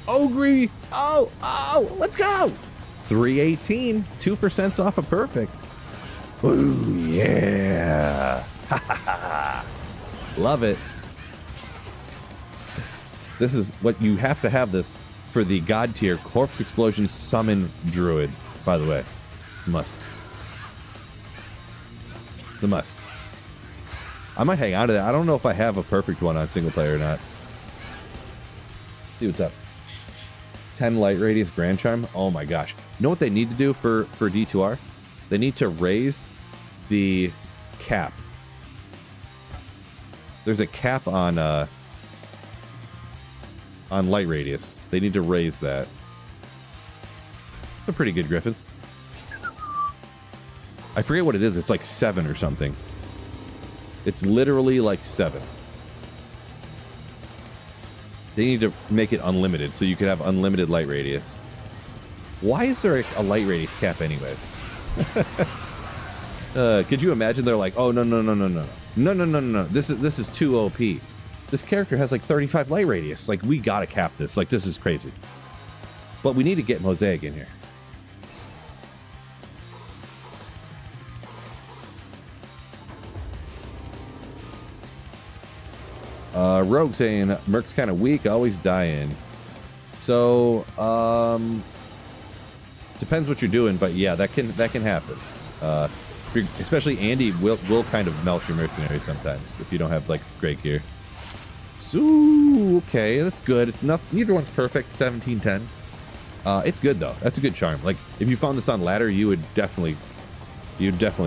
Ogre! Oh! Let's go! 318. 2% off of perfect. Ooh, yeah! Ha ha ha! Love it. This is what you have to have this for the god tier Corpse Explosion Summon Druid, by the way. Must. The must. I might hang on to that. I don't know if I have a perfect one on single player or not. See what's up. 10 light radius Grand Charm. Oh my gosh. You know what they need to do for D2R? They need to raise the cap. There's a cap on light radius. They need to raise that. They're pretty good Griffins. I forget what it is. It's like 7 or something. It's literally like 7. They need to make it unlimited so you could have unlimited light radius. Why is there a light radius cap anyways? Could you imagine they're like, oh, no. This is too OP. This character has like 35 light radius. Like, we gotta cap this. Like, this is crazy. But we need to get Mosaic in here. Rogue saying Merc's kind of weak, always dying. So depends what you're doing, but yeah, that can happen. Especially Andy will kind of melt your mercenary sometimes if you don't have like great gear. So okay, that's good. It's not, neither one's perfect. 1710. It's good though. That's a good charm. Like if you found this on ladder, you'd definitely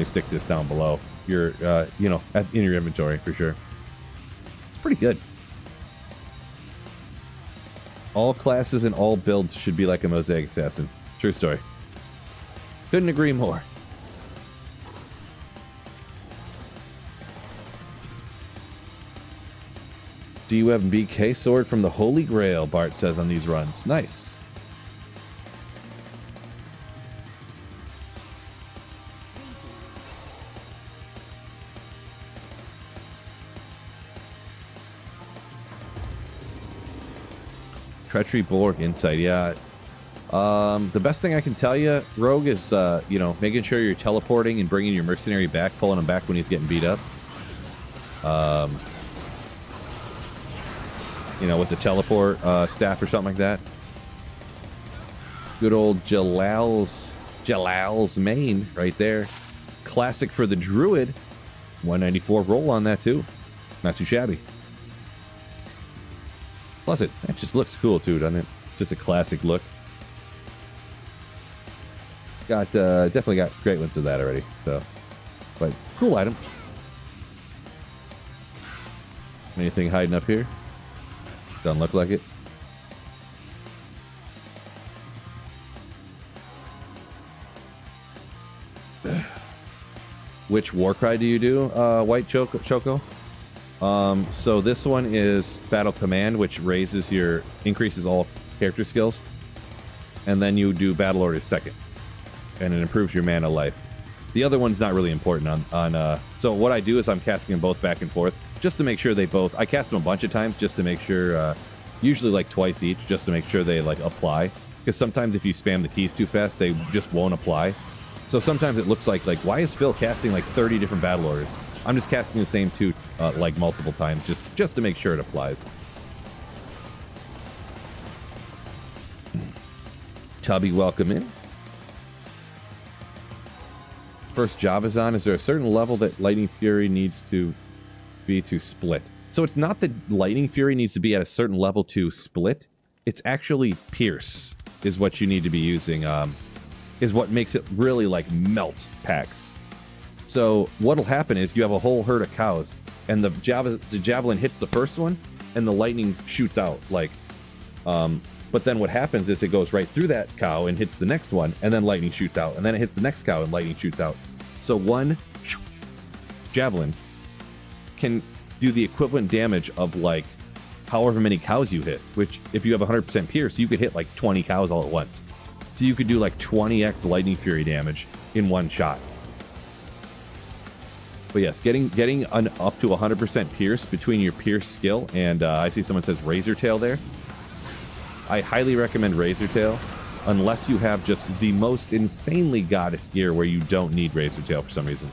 stick this down below your in your inventory for sure. It's pretty good. All classes and all builds should be like a Mosaic Assassin. True story. Couldn't agree more. Do you have BK sword from the Holy Grail? Bart says on these runs. Nice. Treachery, Bulwark, Insight. Yeah. The best thing I can tell you, Rogue, is making sure you're teleporting and bringing your mercenary back, pulling him back when he's getting beat up. With the teleport staff or something like that. Good old Jalal's main right there. Classic for the Druid. 194 roll on that too. Not too shabby. Plus it just looks cool too, doesn't it? Just a classic look. Definitely got great ones of that already. So, but cool item. Anything hiding up here? Doesn't look like it. Which Warcry do you do, White Choco? So this one is Battle Command, which increases all character skills. And then you do Battle Order second. And it improves your mana life. The other one's not really important so what I do is I'm casting them both back and forth just to make sure I cast them a bunch of times just to make sure, usually like twice each, just to make sure they like apply. Because sometimes if you spam the keys too fast, they just won't apply. So sometimes it looks like why is Phil casting like 30 different battle orders? I'm just casting the same two like multiple times just to make sure it applies. Tubby, welcome in. First Javazon, is there a certain level that Lightning Fury needs to be to split? So it's not that Lightning Fury needs to be at a certain level to split. It's actually Pierce is what you need to be using, is what makes it really like melt packs. So what'll happen is you have a whole herd of cows and the javelin hits the first one and the lightning shoots out but then what happens is it goes right through that cow and hits the next one, and then lightning shoots out, and then it hits the next cow and lightning shoots out. So one javelin can do the equivalent damage of like however many cows you hit, which if you have 100% pierce, you could hit like 20 cows all at once. So you could do like 20x lightning fury damage in one shot. But yes, getting up to 100% pierce between your pierce skill and I see someone says Razor Tail there. I highly recommend Razor Tail, unless you have just the most insanely goddess gear where you don't need Razor Tail for some reason.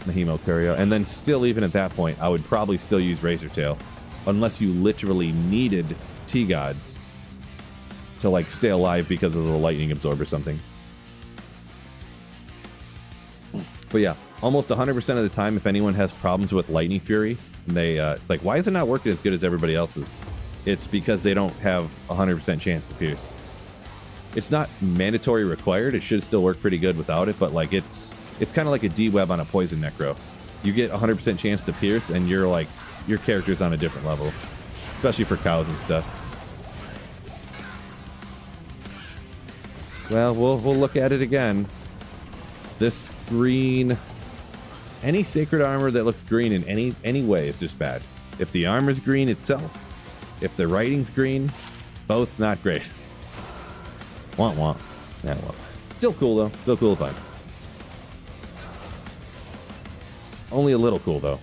Mahimo Curio. And then still, even at that point, I would probably still use Razor Tail, unless you literally needed T-Gods to like stay alive because of the lightning absorb or something. But yeah, almost 100% of the time, if anyone has problems with Lightning Fury, they like, why is it not working as good as everybody else's? It's because they don't have 100% chance to pierce. It's not mandatory required. It should still work pretty good without it, but like it's kind of like a D-web on a poison necro. You get 100% chance to pierce, and you're like, your character's on a different level, especially for cows and stuff. Well, we'll look at it again. This green, any sacred armor that looks green in any way is just bad. If the armor's green itself, if the writing's green, both not great. Want. Yeah, well. Still cool though. Still cool to find. Only a little cool though.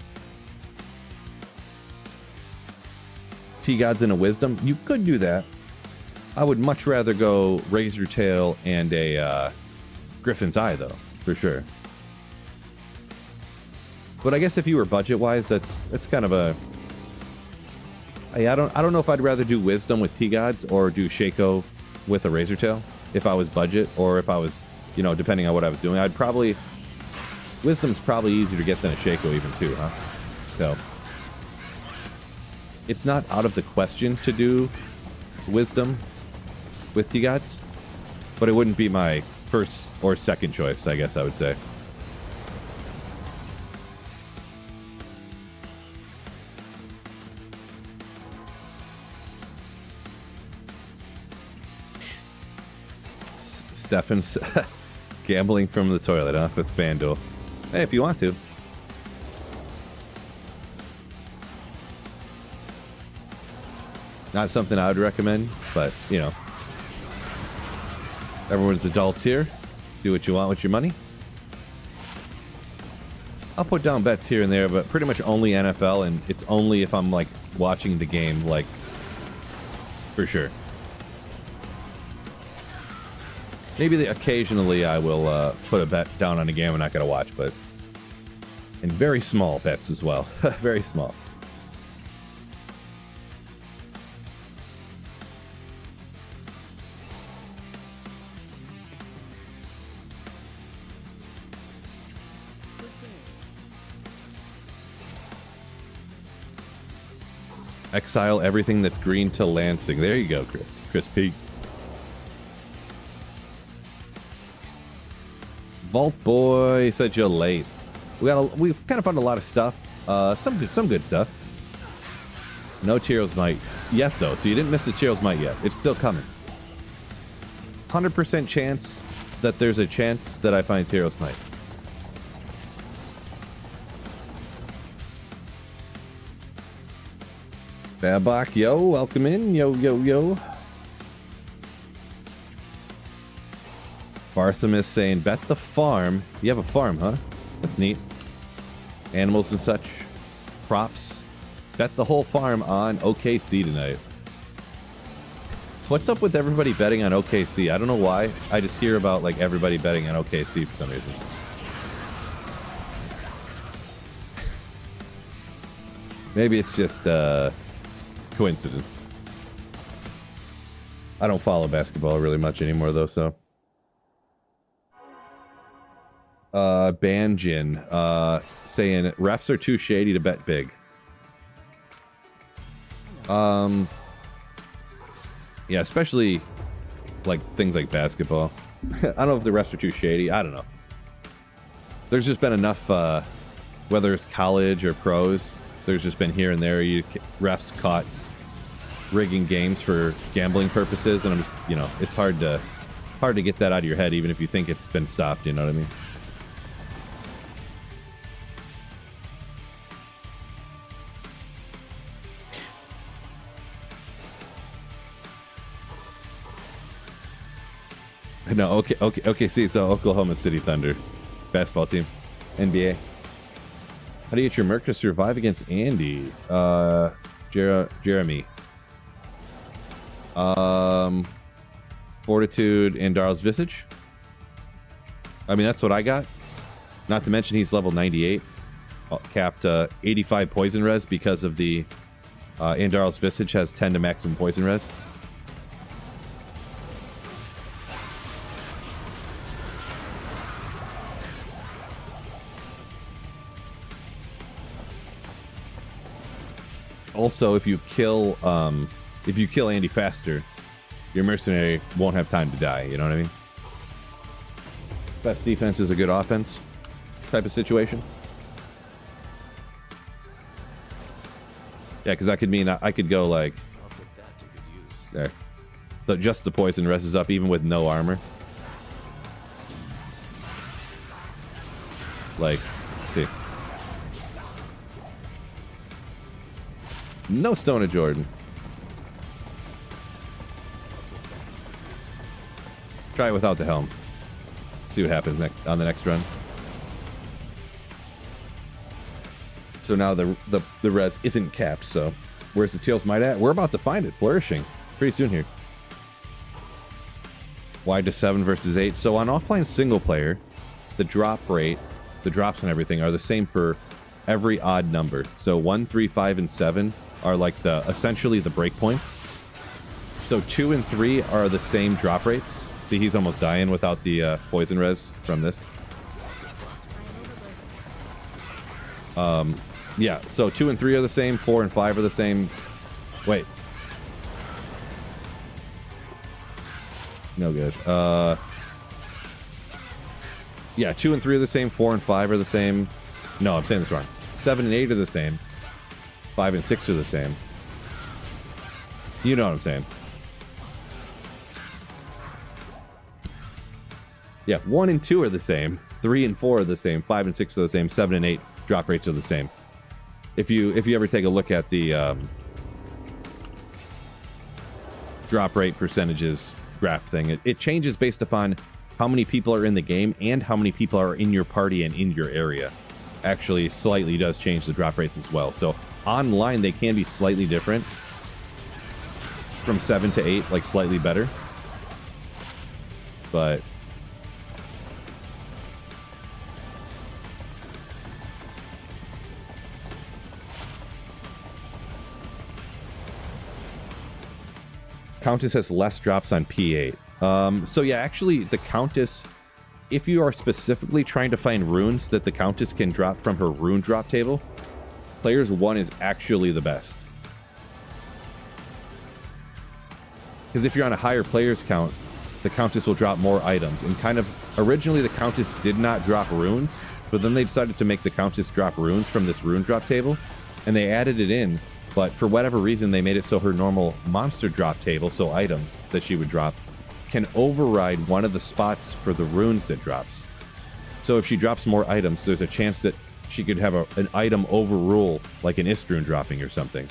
T-Gods and a Wisdom. You could do that. I would much rather go Razor Tail and a Griffin's Eye though, for sure. But I guess if you were budget-wise, that's kind of a... I don't know if I'd rather do Wisdom with T-Gods or do Shaco with a Razor Tail if I was budget, or if I was, you know, depending on what I was doing. I'd probably... Wisdom's probably easier to get than a Shaco even too, huh? So... It's not out of the question to do Wisdom with T-Gods, but it wouldn't be my first or second choice, I guess I would say. Stefan's gambling from the toilet, huh? With FanDuel. Hey, if you want to. Not something I would recommend, but, you know. Everyone's adults here. Do what you want with your money. I'll put down bets here and there, but pretty much only NFL, and it's only if I'm, like, watching the game, like, for sure. Maybe occasionally I will put a bet down on a game I'm not going to watch, but... And very small bets as well. Very small. Exile everything that's green to Lansing. There you go, Chris. Chris P. Vault Boy said you're late. We've kind of found a lot of stuff. Some good stuff. No Tyraels Might yet though, so you didn't miss the Tyraels Might yet. It's still coming. 100% chance that there's a chance that I find Tyraels Might. Babak, yo, welcome in. Yo, yo, yo. Barthamus saying, bet the farm. You have a farm, huh? That's neat. Animals and such. Props. Bet the whole farm on OKC tonight. What's up with everybody betting on OKC? I don't know why. I just hear about, like, everybody betting on OKC for some reason. Maybe it's just, coincidence. I don't follow basketball really much anymore, though, so... Banjin, saying refs are too shady to bet big. Yeah, especially like things like basketball. I don't know if the refs are too shady. I don't know. There's just been enough, whether it's college or pros, there's just been here and there refs caught rigging games for gambling purposes, and I'm just, you know, it's hard to get that out of your head, even if you think it's been stopped. You know what I mean? No, okay. See, so Oklahoma City Thunder, basketball team, NBA. How do you get your Merc to survive against Andy? Jeremy. Fortitude and Darl's Visage. I mean, that's what I got. Not to mention he's level 98, capped 85 poison res because of the Andarl's Visage has 10 to maximum poison res. Also, if you kill Andy faster, your mercenary won't have time to die. You know what I mean? Best defense is a good offense type of situation. Yeah, because that could mean I could go like there. So just the poison reses up even with no armor. Like, see. No Stone of Jordan. Try it without the helm. See what happens next on the next run. So now the res isn't capped, so where's the Tyraels Might at? We're about to find it. Flourishing. Pretty soon here. Wide to 7 versus 8. So on offline single player, the drop rate, the drops and everything are the same for every odd number. So 1, 3, 5, and 7 are like essentially the breakpoints. So 2 and 3 are the same drop rates. See, he's almost dying without the poison res from this. Yeah, so 2 and 3 are the same, 4 and 5 are the same. Wait. No good. Yeah, 2 and 3 are the same, 4 and 5 are the same. No, I'm saying this wrong. 7 and 8 are the same. 5 and 6 are the same. You know what I'm saying. Yeah, 1 and 2 are the same. 3 and 4 are the same. 5 and 6 are the same. 7 and 8 drop rates are the same. If you ever take a look at the drop rate percentages graph thing, it changes based upon how many people are in the game and how many people are in your party and in your area. Actually, slightly does change the drop rates as well. So online, they can be slightly different. From 7 to 8, like slightly better. But Countess has less drops on P8. So yeah, actually the Countess, if you are specifically trying to find runes that the Countess can drop from her rune drop table, Players 1 is actually the best. Because if you're on a higher players count, the Countess will drop more items. And kind of, originally the Countess did not drop runes, but then they decided to make the Countess drop runes from this rune drop table, and they added it in. But for whatever reason, they made it so her normal monster drop table, so items that she would drop, can override one of the spots for the runes that drops. So if she drops more items, there's a chance that she could have an item overrule, like an Istrune dropping or something.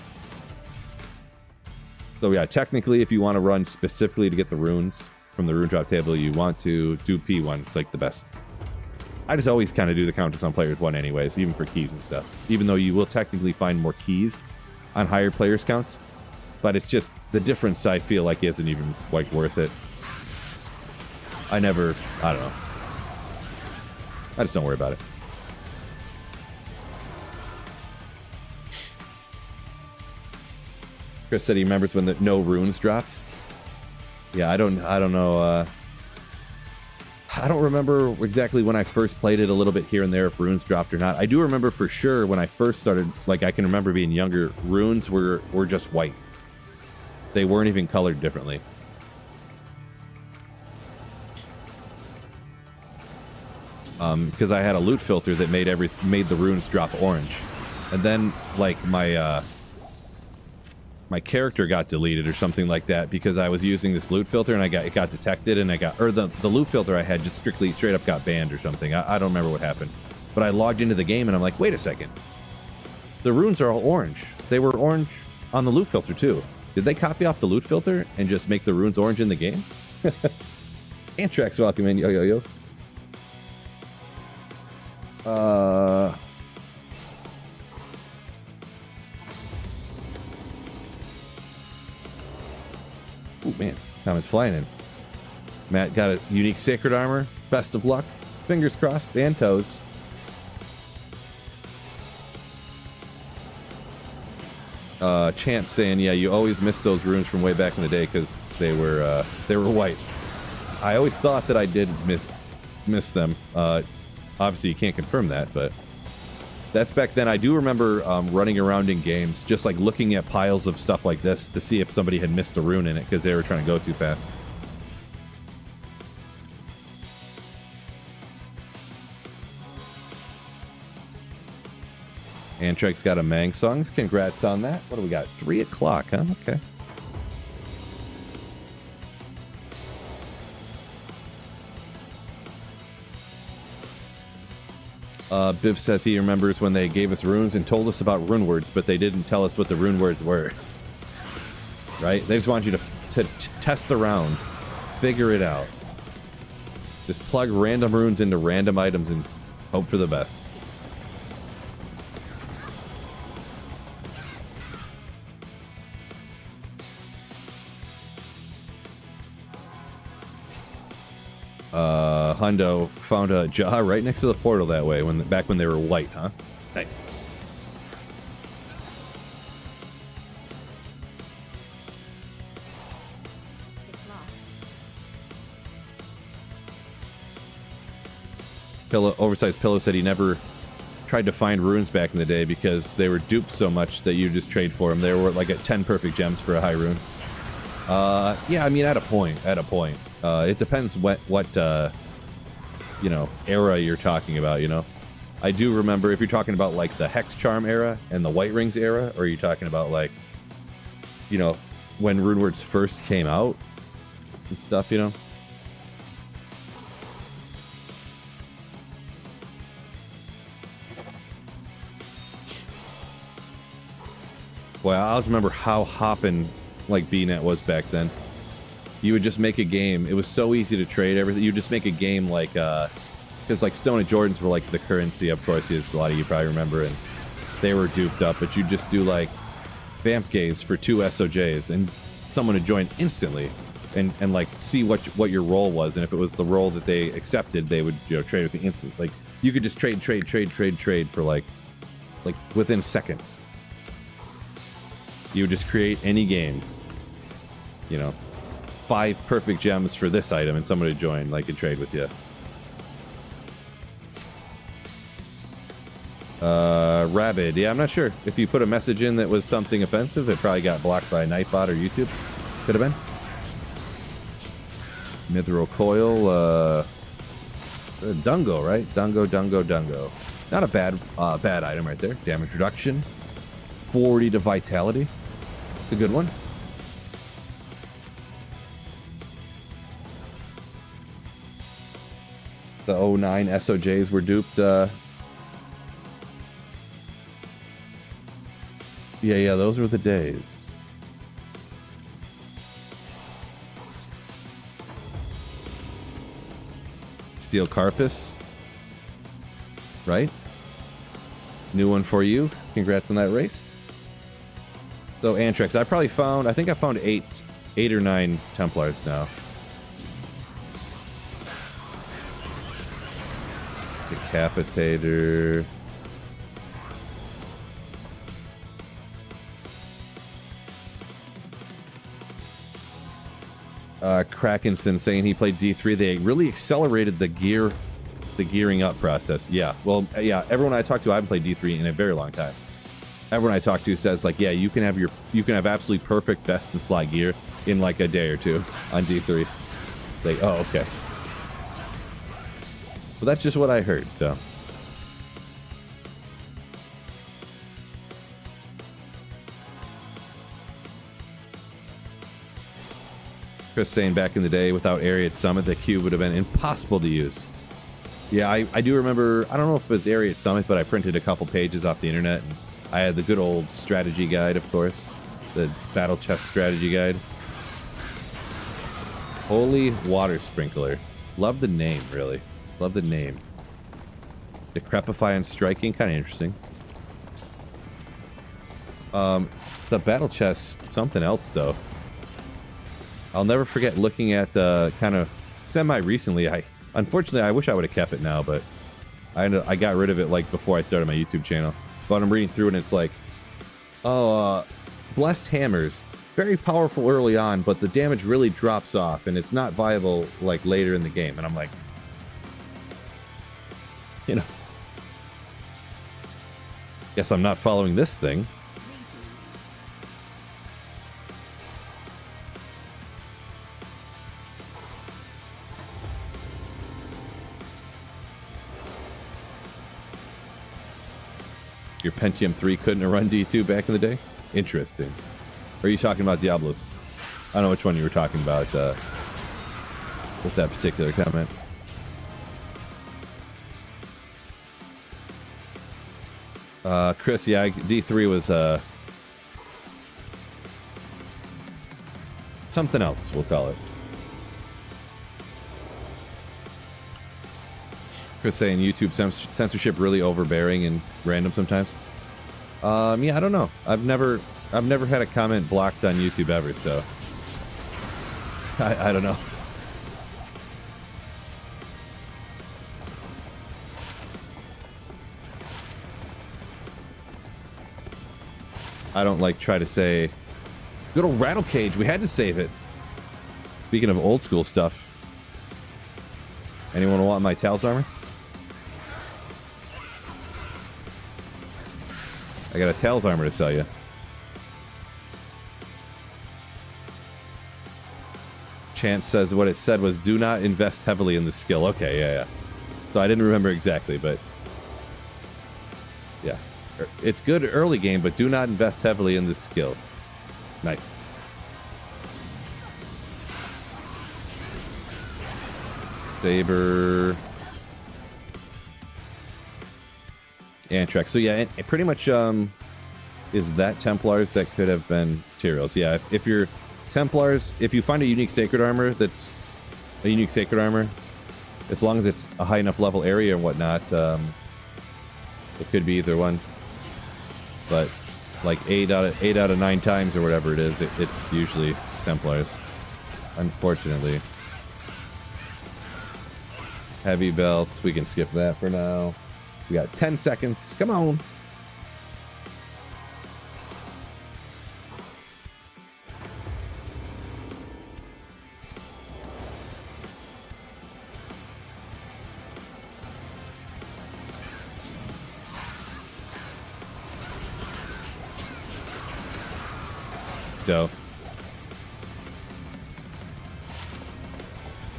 So yeah, technically, if you want to run specifically to get the runes from the rune drop table, you want to do P1. It's like the best. I just always kind of do the Countess on Players 1 anyways, even for keys and stuff. Even though you will technically find more keys on higher players counts, but it's just the difference I feel like isn't even like worth it. I don't know. I just don't worry about it. Chris said he remembers when the no runes dropped. Yeah, I don't know. I don't remember exactly when I first played it, a little bit here and there if runes dropped or not. I do remember for sure when I first started, like I can remember being younger, runes were just white. They weren't even colored differently. Because I had a loot filter that made the runes drop orange. And then like my character got deleted or something like that because I was using this loot filter and it got detected and the loot filter I had just straight up got banned or something. I don't remember what happened. But I logged into the game and I'm like, wait a second. The runes are all orange. They were orange on the loot filter too. Did they copy off the loot filter and just make the runes orange in the game? Antrax, welcome in. Yo. Oh man, time is flying in. Matt got a unique sacred armor. Best of luck. Fingers crossed and toes. Chance saying, yeah, you always missed those runes from way back in the day because they were white. I always thought that I did miss them. Obviously, you can't confirm that, but that's back then. I do remember running around in games, just like looking at piles of stuff like this to see if somebody had missed a rune in it because they were trying to go too fast. Antrex got a Mang songs. Congrats on that. What do we got? 3 o'clock, huh? Okay. Biv says he remembers when they gave us runes and told us about rune words, but they didn't tell us what the rune words were. Right? They just want you to test around, figure it out. Just plug random runes into random items and hope for the best. Hundo found a jaw right next to the portal that way back when they were white, huh? Nice. Oversized Pillow said he never tried to find runes back in the day because they were duped so much that you just trade for them. They were like at 10 perfect gems for a high rune. Yeah, I mean, at a point. It depends what you know, era you're talking about, you know. I do remember if you're talking about like the Hex Charm era and the White Rings era, or you're talking about like, you know, when runewords first came out and stuff, you know. Boy, I always remember how hopping like BNet was back then. You would just make a game. It was so easy to trade everything. You would just make a game like, because like Stone and Jordans were like the currency, of course, as a lot of you probably remember, and they were duped up. But you just do like Vamp Gaze for 2 SOJs, and someone would join instantly, and like see what your role was, and if it was the role that they accepted, they would, you know, trade with you instantly. Like you could just trade for like within seconds. You would just create any game, you know, 5 perfect gems for this item, and somebody would join, like, and trade with you. Rabid, yeah, I'm not sure. If you put a message in that was something offensive, it probably got blocked by Nightbot or YouTube. Could have been. Mithril Coil, Dungo, right? Dungo. Not a bad item right there. Damage reduction. 40 to Vitality. It's a good one. The 09 SOJs were duped. Yeah, those were the days. Steel Carpus. Right? New one for you. Congrats on that race. So Antrex, I think I found 8 or 9 Templars now. Decapitator. Krakenson saying he played D3. They really accelerated the gearing up process. Yeah, well, yeah. Everyone I talk to, I haven't played D3 in a very long time. Everyone I talk to says like, yeah, you can have absolutely perfect best in slot gear in like a day or two on D3. Like, oh, okay. Well, that's just what I heard. So. Chris saying back in the day, without Area at Summit, the cube would have been impossible to use. Yeah, I do remember, I don't know if it was Area at Summit, but I printed a couple pages off the internet, and I had the good old strategy guide, of course. The Battle Chest strategy guide. Holy Water Sprinkler. Love the name, really. Love the name. Decrepify and Striking, kind of interesting. The Battle Chest, something else, though. I'll never forget looking at the kind of semi-recently. Unfortunately, I wish I would have kept it now, but I got rid of it like before I started my YouTube channel. But I'm reading through and it's like, oh, Blessed Hammers, very powerful early on, but the damage really drops off and it's not viable like later in the game. And I'm like, you know, guess I'm not following this thing. Your Pentium 3 couldn't have run D2 back in the day? Interesting. Or are you talking about Diablo? I don't know which one you were talking about with that particular comment. Chris, yeah, D3 was something else, we'll call it. Chris saying YouTube censorship really overbearing and random sometimes. Yeah, I don't know. I've never had a comment blocked on YouTube ever, so I don't know. I don't like try to say good old Rattle Cage, we had to save it. Speaking of old school stuff, anyone want my Tyraels armor? I got a Tails armor to sell you. Chance says what it said was do not invest heavily in the skill. Okay, yeah. So I didn't remember exactly, but yeah. It's good early game, but do not invest heavily in the skill. Nice. Saber. Antrex. So yeah, it pretty much is that Templars that could have been Tyraels. Yeah, if you're Templars, if you find a unique sacred armor that's a unique sacred armor, as long as it's a high enough level area and whatnot, it could be either one. But like 8 out of 9 times or whatever it is, it's usually Templars. Unfortunately. Heavy belts, we can skip that for now. We got 10 seconds. Come on. Dope.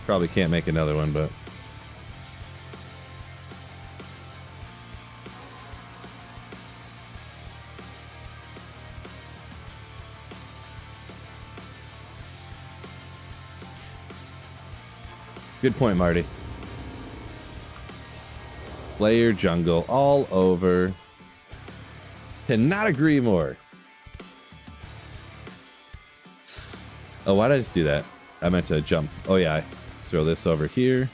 Probably can't make another one, but good point, Marty. Player jungle all over. Cannot agree more. Oh, why did I just do that? I meant to jump. Oh, yeah. Let's throw this over here.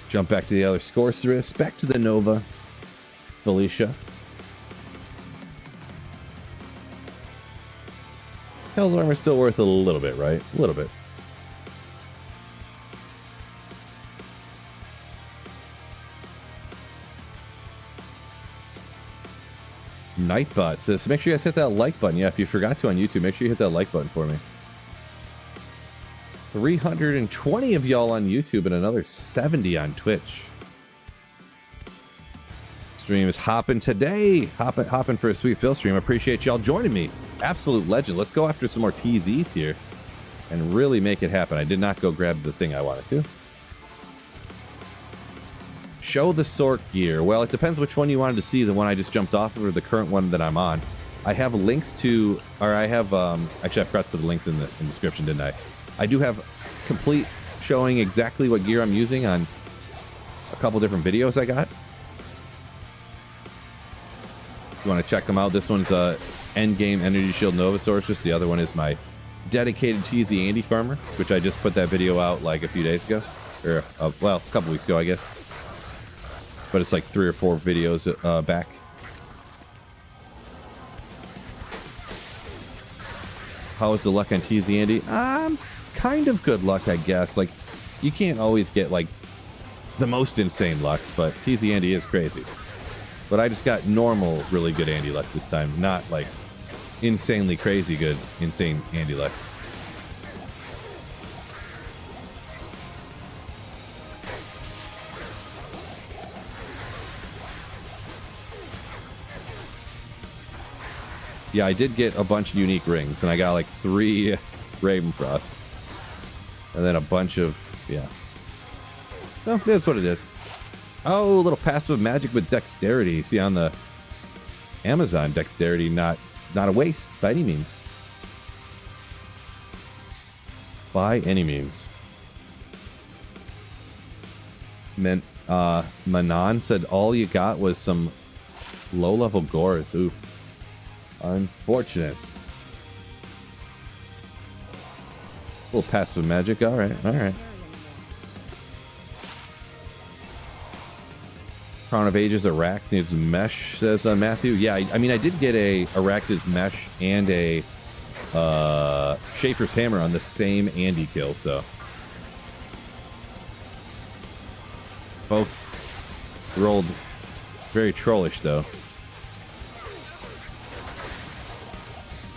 Jump back to the other Sorceress. Back to the Nova. Felicia. Hell's Armor still worth a little bit, right? A little bit. Nightbot says, make sure you guys hit that like button. Yeah, if you forgot to on YouTube, make sure you hit that like button for me. 320 of y'all on YouTube and another 70 on Twitch. Stream is hopping today. Hopping for a sweet Phil stream. Appreciate y'all joining me. Absolute legend. Let's go after some more TZs here and really make it happen. I did not go grab the thing I wanted to. Show the Sork gear. Well, it depends which one you wanted to see. The one I just jumped off of or the current one that I'm on. I have links to, or I have, actually I forgot to put the links in the description, didn't I? I do have complete showing exactly what gear I'm using on a couple different videos I got. If you want to check them out, this one's Endgame Energy Shield Nova Sorceress. The other one is my dedicated TZ Andy Farmer, which I just put that video out like a few days ago. Or, well, a couple weeks ago, I guess. But it's like 3 or 4 videos back. How is the luck on TZ Andy? Kind of good luck, I guess. Like, you can't always get like the most insane luck, but TZ Andy is crazy. But I just got normal, really good Andy luck this time, not like insanely crazy good, insane Andy luck. Yeah, I did get a bunch of unique rings, and I got like 3 Ravenfrosts. And then a bunch of, yeah. Well, it is what it is. Oh, a little passive magic with dexterity. See, on the Amazon, dexterity not a waste by any means. By any means. Manon said all you got was some low-level gores. Oof. Unfortunate. A little passive magic. All right. Crown of Ages Arachnids Mesh, says Matthew. Yeah, I mean, I did get a Arachnids Mesh and a Schaefer's Hammer on the same Andy kill, so. Both rolled very trollish, though.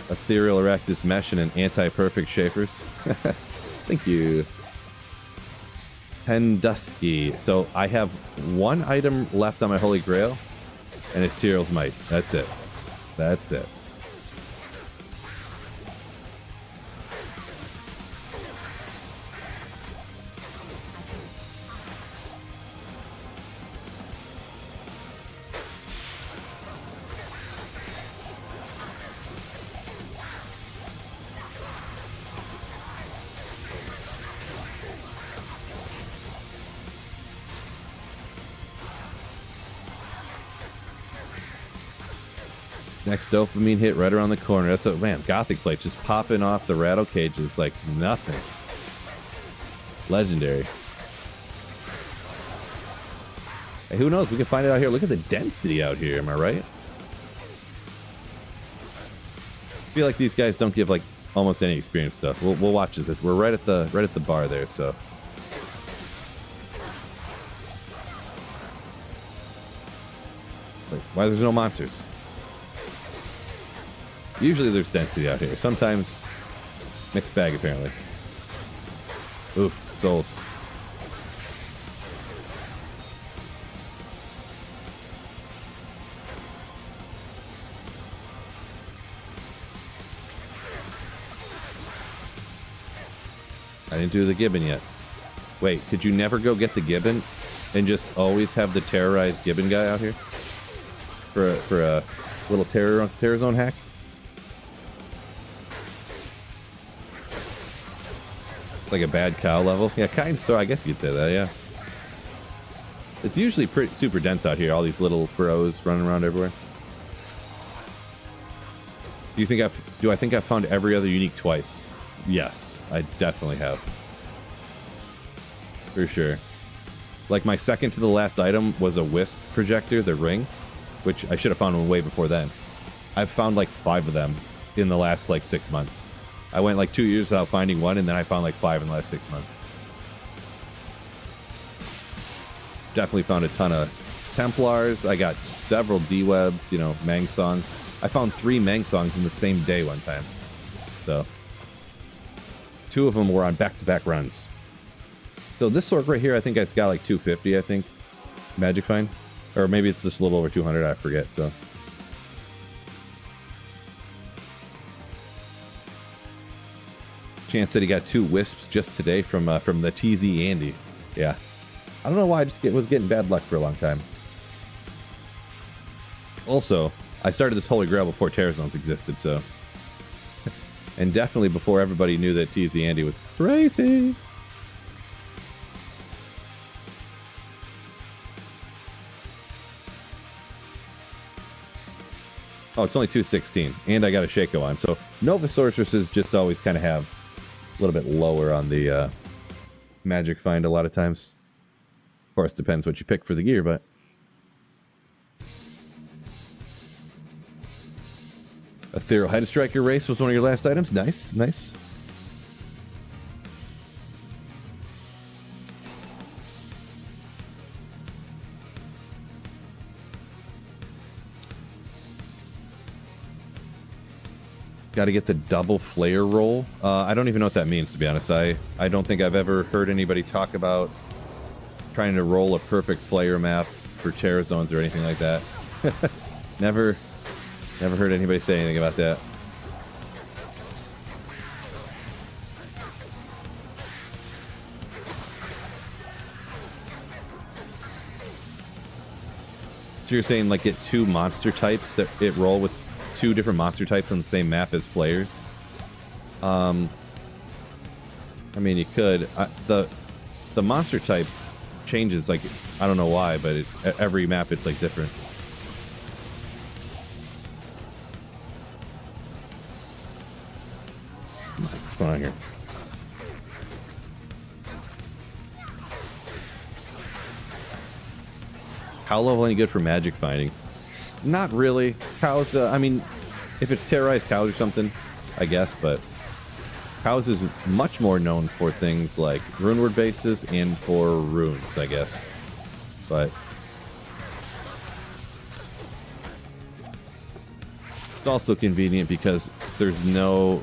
Ethereal Arachnid's Mesh and an anti-perfect Schaefer's. Thank you. Pendusky. So I have 1 item left on my Holy Grail. And it's Tyraels Might. That's it. That's it. Next dopamine hit right around the corner. That's a man. Gothic plate just popping off the rattle cages like nothing. Legendary. Hey, who knows? We can find it out here. Look at the density out here. Am I right? I feel like these guys don't give like almost any experience stuff. We'll watch this. We're right at the bar there. So. Wait, why there's no monsters? Usually there's density out here. Sometimes mixed bag, apparently. Oof, souls. I didn't do the gibbon yet. Wait, could you never go get the gibbon and just always have the terrorized gibbon guy out here? For a little terror zone hack? Like a bad cow level? Yeah, kind of. So I guess you could say that, yeah. It's usually pretty super dense out here. All these little bros running around everywhere. Do I think I've found every other unique twice? Yes, I definitely have. For sure. Like my second to the last item was a wisp projector, the ring, which I should have found one way before then. I've found like 5 of them in the last like 6 months. I went like 2 years without finding one, and then I found like 5 in the last 6 months. Definitely found a ton of Templars. I got several D-Webs, you know, Mangsongs. I found 3 Mangsongs in the same day one time. So, 2 of them were on back-to-back runs. So this sort right here, I think it's got like 250, I think. Magic Find. Or maybe it's just a little over 200, I forget, so. Chance said he got 2 wisps just today from the TZ Andy. Yeah. I don't know why I just was getting bad luck for a long time. Also, I started this Holy Grail before Terror Zones existed, so. And definitely before everybody knew that TZ Andy was crazy. Oh, it's only 216, and I got a Shaco on. So Nova Sorceresses just always kind of have a little bit lower on the Magic Find a lot of times. Of course, depends what you pick for the gear, but... Ethereal Head Striker Race was one of your last items. Nice, nice. Got to get the double flare roll. I don't even know what that means, to be honest. I don't think I've ever heard anybody talk about trying to roll a perfect flare map for Terror Zones or anything like that. Never heard anybody say anything about that. So you're saying like get 2 monster types that it roll with 2 different monster types on the same map as flares? I mean, you could. The monster type changes, like, I don't know why, but every map it's like different. What's going on here? Cow level any good for magic finding? Not really. Cows, I mean, if it's terrorized cows or something, I guess, but cows is much more known for things like rune word bases and for runes, I guess. But it's also convenient because there's no...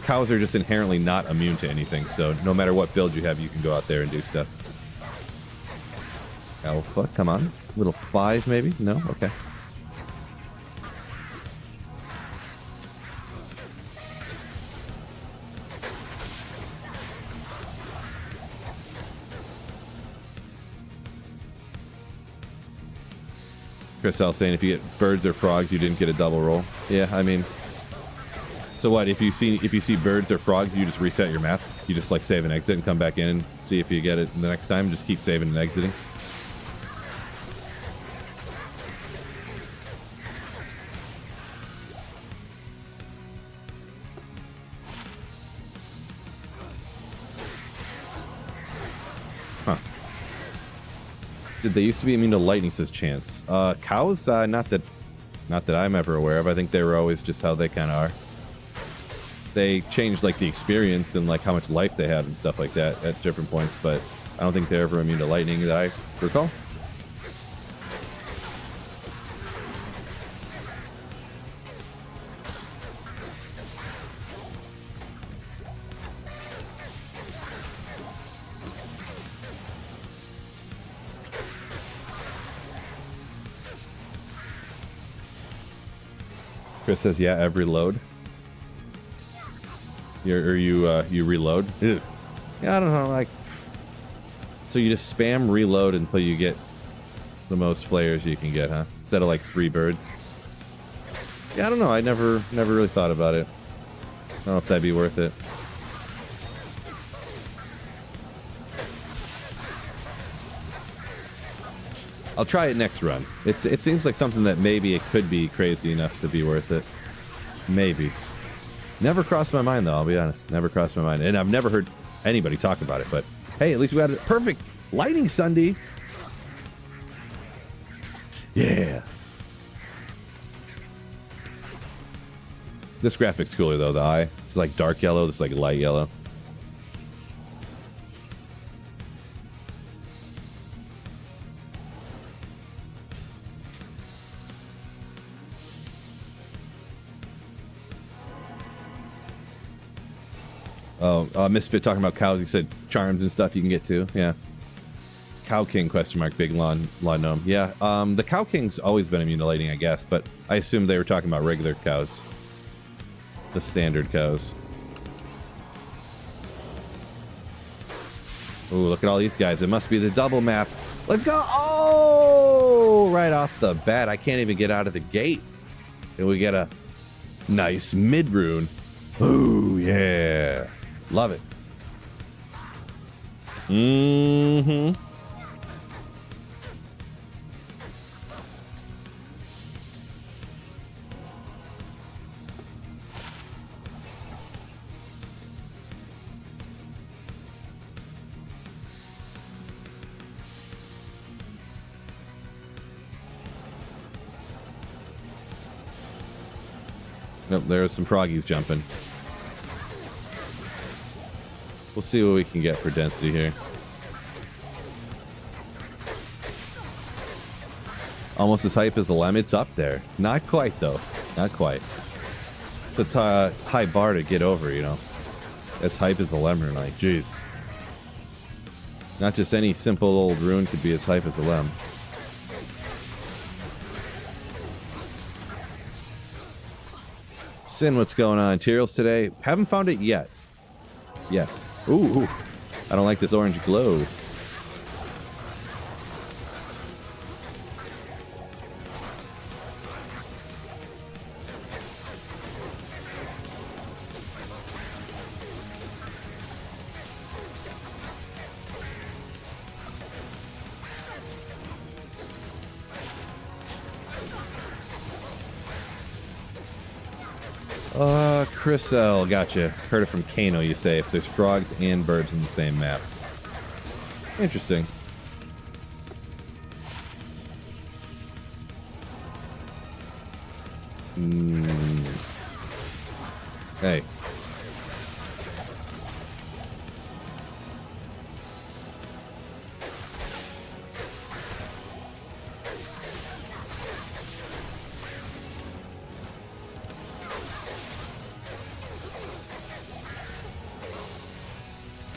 Cows are just inherently not immune to anything, so no matter what build you have, you can go out there and do stuff. Alpha, come on. Little 5, maybe? No? Okay. Chris L saying if you get birds or frogs, you didn't get a double roll. Yeah, I mean, so what? If you see birds or frogs, you just reset your map. You just like save and exit and come back in and see if you get it the next time. Just keep saving and exiting. Huh. Did they used to be immune to lightning, says Chance. Cows? Not that I'm ever aware of. I think they were always just how they kind of are. They changed like the experience and like how much life they have and stuff like that at different points, but I don't think they're ever immune to lightning that I recall. Chris says, yeah, every load. You reload? Ew. Yeah, I don't know, like... So you just spam reload until you get the most flares you can get, huh? Instead of like 3 birds. Yeah, I don't know, I never really thought about it. I don't know if that'd be worth it. I'll try it next run. It seems like something that maybe it could be crazy enough to be worth it. Maybe. Never crossed my mind, though, I'll be honest. Never crossed my mind. And I've never heard anybody talk about it, but hey, at least we got a perfect lighting Sunday. Yeah. This graphic's cooler, though, the eye. It's like dark yellow, this is like light yellow. Oh, Misfit talking about cows. He said charms and stuff you can get too. Yeah. Cow King, question mark, big lawn gnome. Yeah, the Cow King's always been immune to lightning, I guess, but I assumed they were talking about regular cows. The standard cows. Ooh, look at all these guys. It must be the double map. Let's go! Oh! Right off the bat. I can't even get out of the gate. And we get a nice mid-rune. Ooh, yeah. Love it. Mm-hmm. Nope, there's some froggies jumping. We'll see what we can get for density here. Almost as hype as the Lem. It's up there. Not quite, though. Not quite. It's a high bar to get over, you know. As hype as the Lem, like, jeez. Not just any simple old rune could be as hype as the Lem. Sin, what's going on? Tyraels today? Haven't found it yet. Yeah. Ooh, I don't like this orange glow. Chris L, gotcha. Heard it from Kano, you say, if there's frogs and birds in the same map. Interesting. Hey.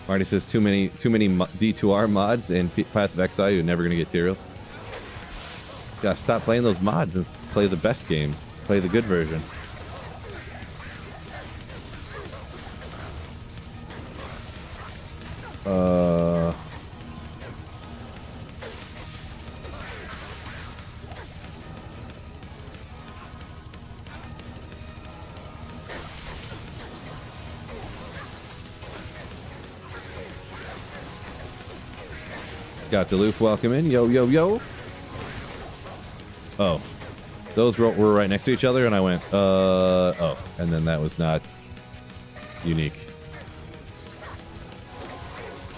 Marty says too many D2R mods and Path of Exile. You're never gonna get Tyraels. Gotta stop playing those mods and play the best game. Play the good version. Scott DeLoof, welcome in. Yo, yo, yo. Oh. Those were right next to each other, and I went, oh. And then that was not unique.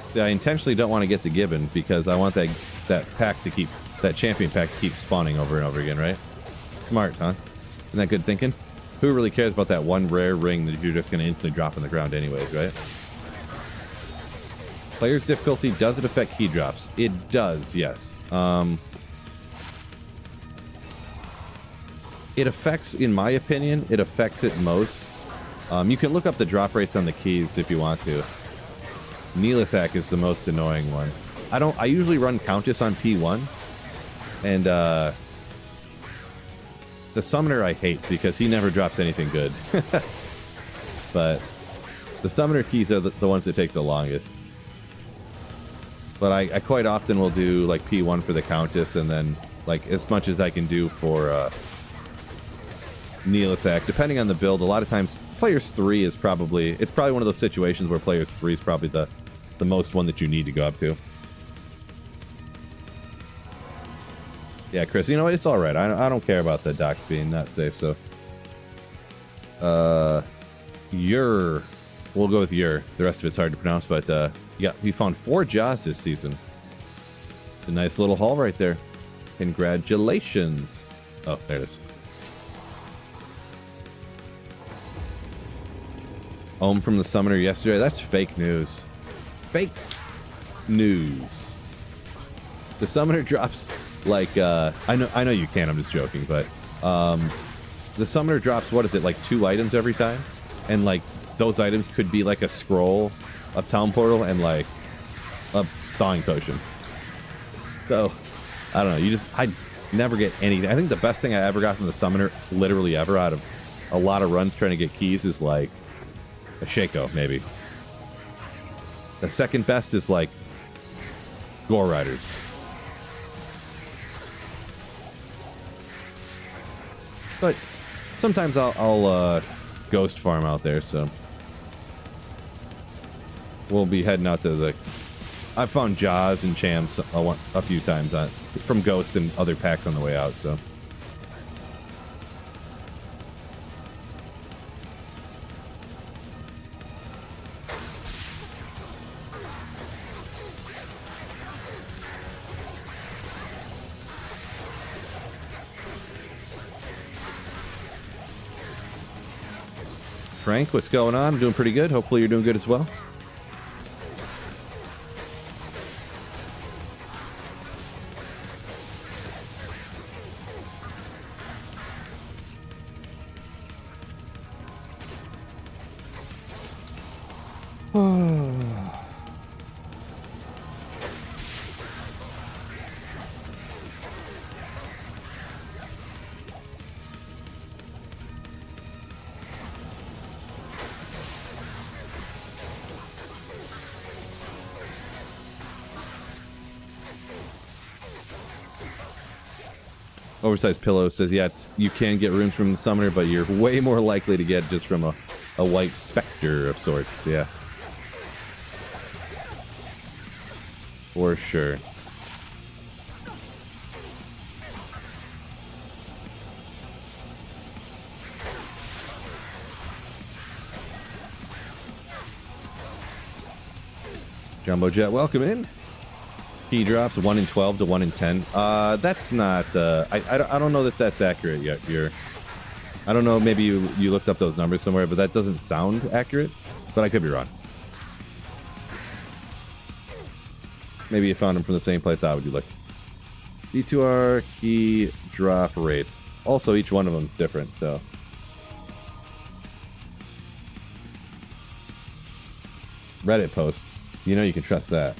See, I intentionally don't want to get the Gibbon because I want that pack to keep, that champion pack to keep spawning over and over again, right? Smart, huh? Isn't that good thinking? Who really cares about that one rare ring that you're just going to instantly drop on the ground anyways, right? Player's difficulty, does it affect key drops? It does, yes. It affects, in my opinion, it affects it most. You can look up the drop rates on the keys if you want to. Neelithak is the most annoying one. I usually run Countess on P1. And, the Summoner I hate because he never drops anything good. But the Summoner keys are the ones that take the longest. But I quite often will do like P1 for the Countess and then like as much as I can do for Neelithak. Depending on the build, a lot of times Players 3 is probably, it's probably one of those situations where Players 3 is probably the most one that you need to go up to. Yeah, Chris, you know what? It's alright. I don't care about the docks being not safe, so. Ur. We'll go with Ur. The rest of it's hard to pronounce, but yeah, we found 4 Jaws this season. It's a nice little haul right there. Congratulations. Oh, there it is. Home from the Summoner yesterday. That's fake news. Fake news. The Summoner drops like I know you can. I'm just joking, but the Summoner drops, what is it, like 2 items every time, and like those items could be like a scroll, a town portal, and like a thawing potion. So I don't know. I never get anything. I think the best thing I ever got from the Summoner, literally ever, out of a lot of runs trying to get keys, is like a Shaco, maybe. The second best is like Gore Riders. But sometimes I'll ghost farm out there, so we'll be heading out to the. I've found Jaws and Champs a few times from ghosts and other packs on the way out, so. Frank, what's going on? I'm doing pretty good. Hopefully you're doing good as well. Oversized Pillow says, yeah, you can get runes from the Summoner, but you're way more likely to get just from a white specter of sorts. Yeah. For sure. Jumbo Jet, welcome in. Key drops 1 in 12 to 1 in 10. That's not. I don't know that that's accurate yet. I don't know. Maybe you looked up those numbers somewhere, but that doesn't sound accurate. But I could be wrong. Maybe you found them from the same place I would. You look. D2R key drop rates. Also, each one of them is different. So. Reddit post. You know you can trust that.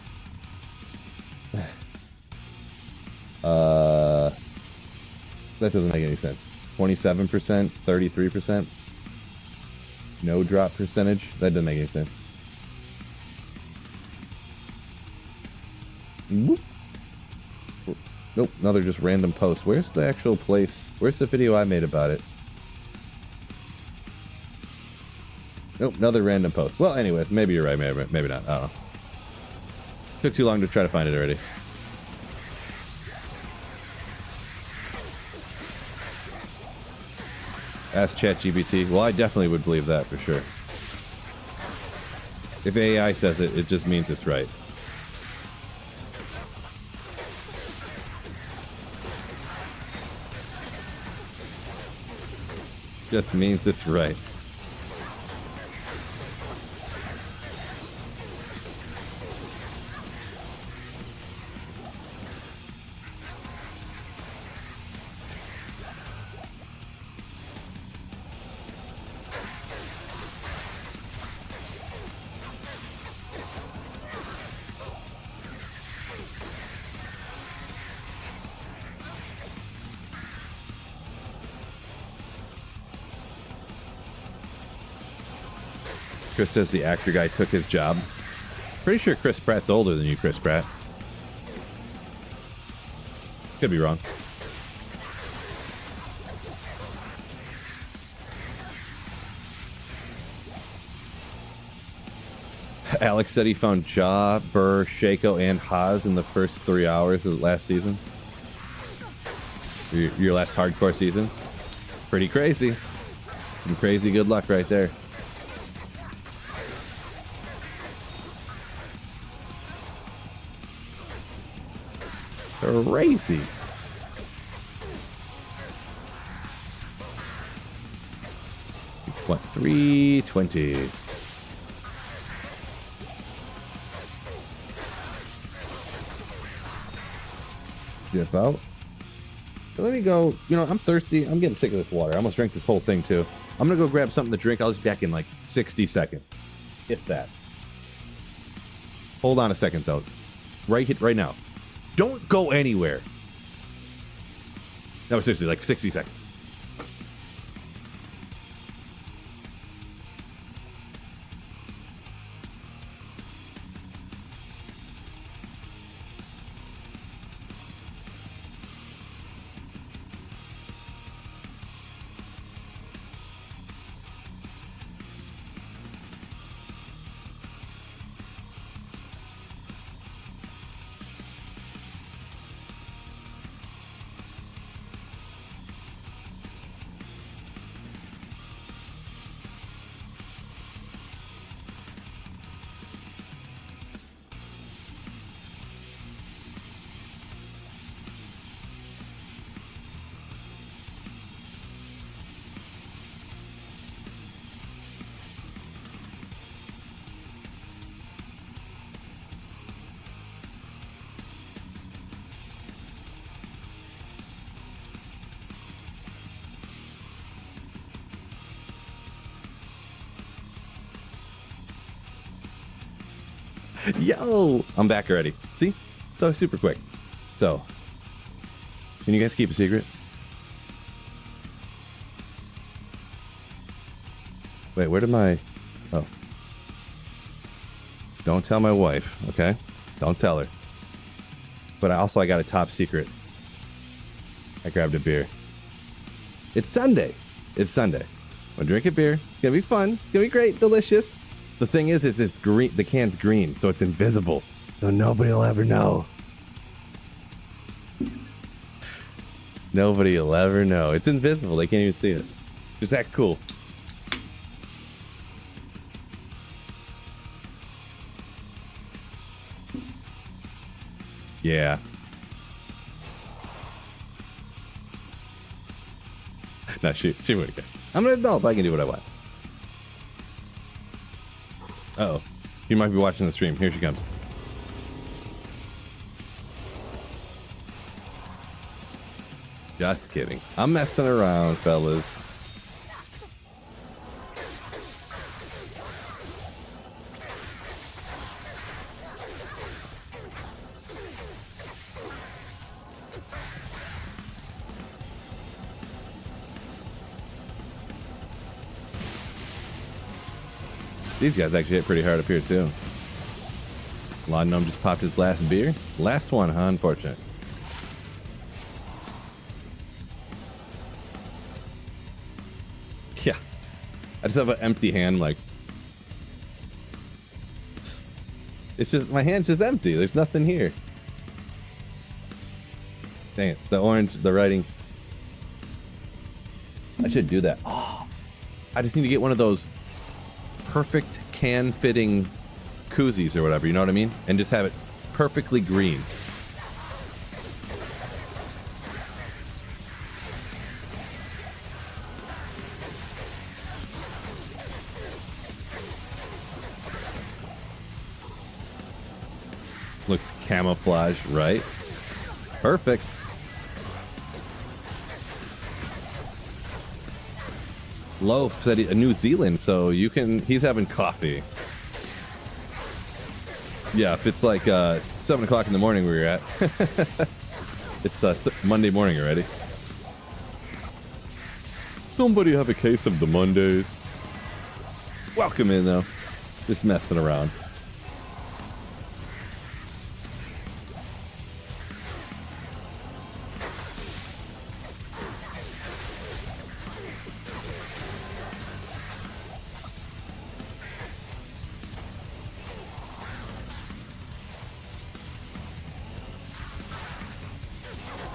That doesn't make any sense. 27%, 33%. No drop percentage. That doesn't make any sense. Whoop. Nope, another just random post. Where's the actual place? Where's the video I made about it? Nope, another random post. Well, anyways, maybe you're right, maybe not. I don't know. Took too long to try to find it already. Ask ChatGPT. Well, I definitely would believe that for sure. If AI says it, it just means it's right. Just means it's right. Chris says the actor guy took his job. Pretty sure Chris Pratt's older than you, Chris Pratt. Could be wrong. Alex said he found Ja, Burr, Shaco, and Haas in the first 3 hours of the last season. Your last hardcore season. Pretty crazy. Some crazy good luck right there. Crazy. What? 320. Dip out. So let me go. You know, I'm thirsty. I'm getting sick of this water. I almost drank this whole thing too. I'm gonna go grab something to drink. I'll just be back in like 60 seconds, if that. Hold on a second though. Right now. Don't go anywhere. No, seriously, like 60 seconds. Yo, I'm back already. See? So super quick. So, can you guys keep a secret? Wait, where did my... Oh. Don't tell my wife, okay? Don't tell her. But I got a top secret. I grabbed a beer. It's Sunday. It's Sunday. I'm gonna drink a beer. It's gonna be fun. It's gonna be great. Delicious. The thing is, it's green. The can's green, so it's invisible. So nobody will ever know. Nobody will ever know. It's invisible. They can't even see it. Just act cool. Yeah. No, she wouldn't care. I'm an adult. I can do what I want. Uh-oh. You might be watching the stream. Here she comes. Just kidding. I'm messing around, fellas. These guys actually hit pretty hard up here, too. Laudanum just popped his last beer. Last one, huh? Unfortunate. Yeah. I just have an empty hand, like... It's just... My hand's just empty. There's nothing here. Dang it. The orange, the writing... I should do that. Oh. I just need to get one of those perfect can-fitting koozies or whatever, you know what I mean? And just have it perfectly green. Looks camouflage, right? Perfect. Loaf said New Zealand, so you can. He's having coffee. Yeah, if it's like 7 o'clock in the morning where you're at, it's Monday morning already. Somebody have a case of the Mondays. Welcome in though. Just messing around.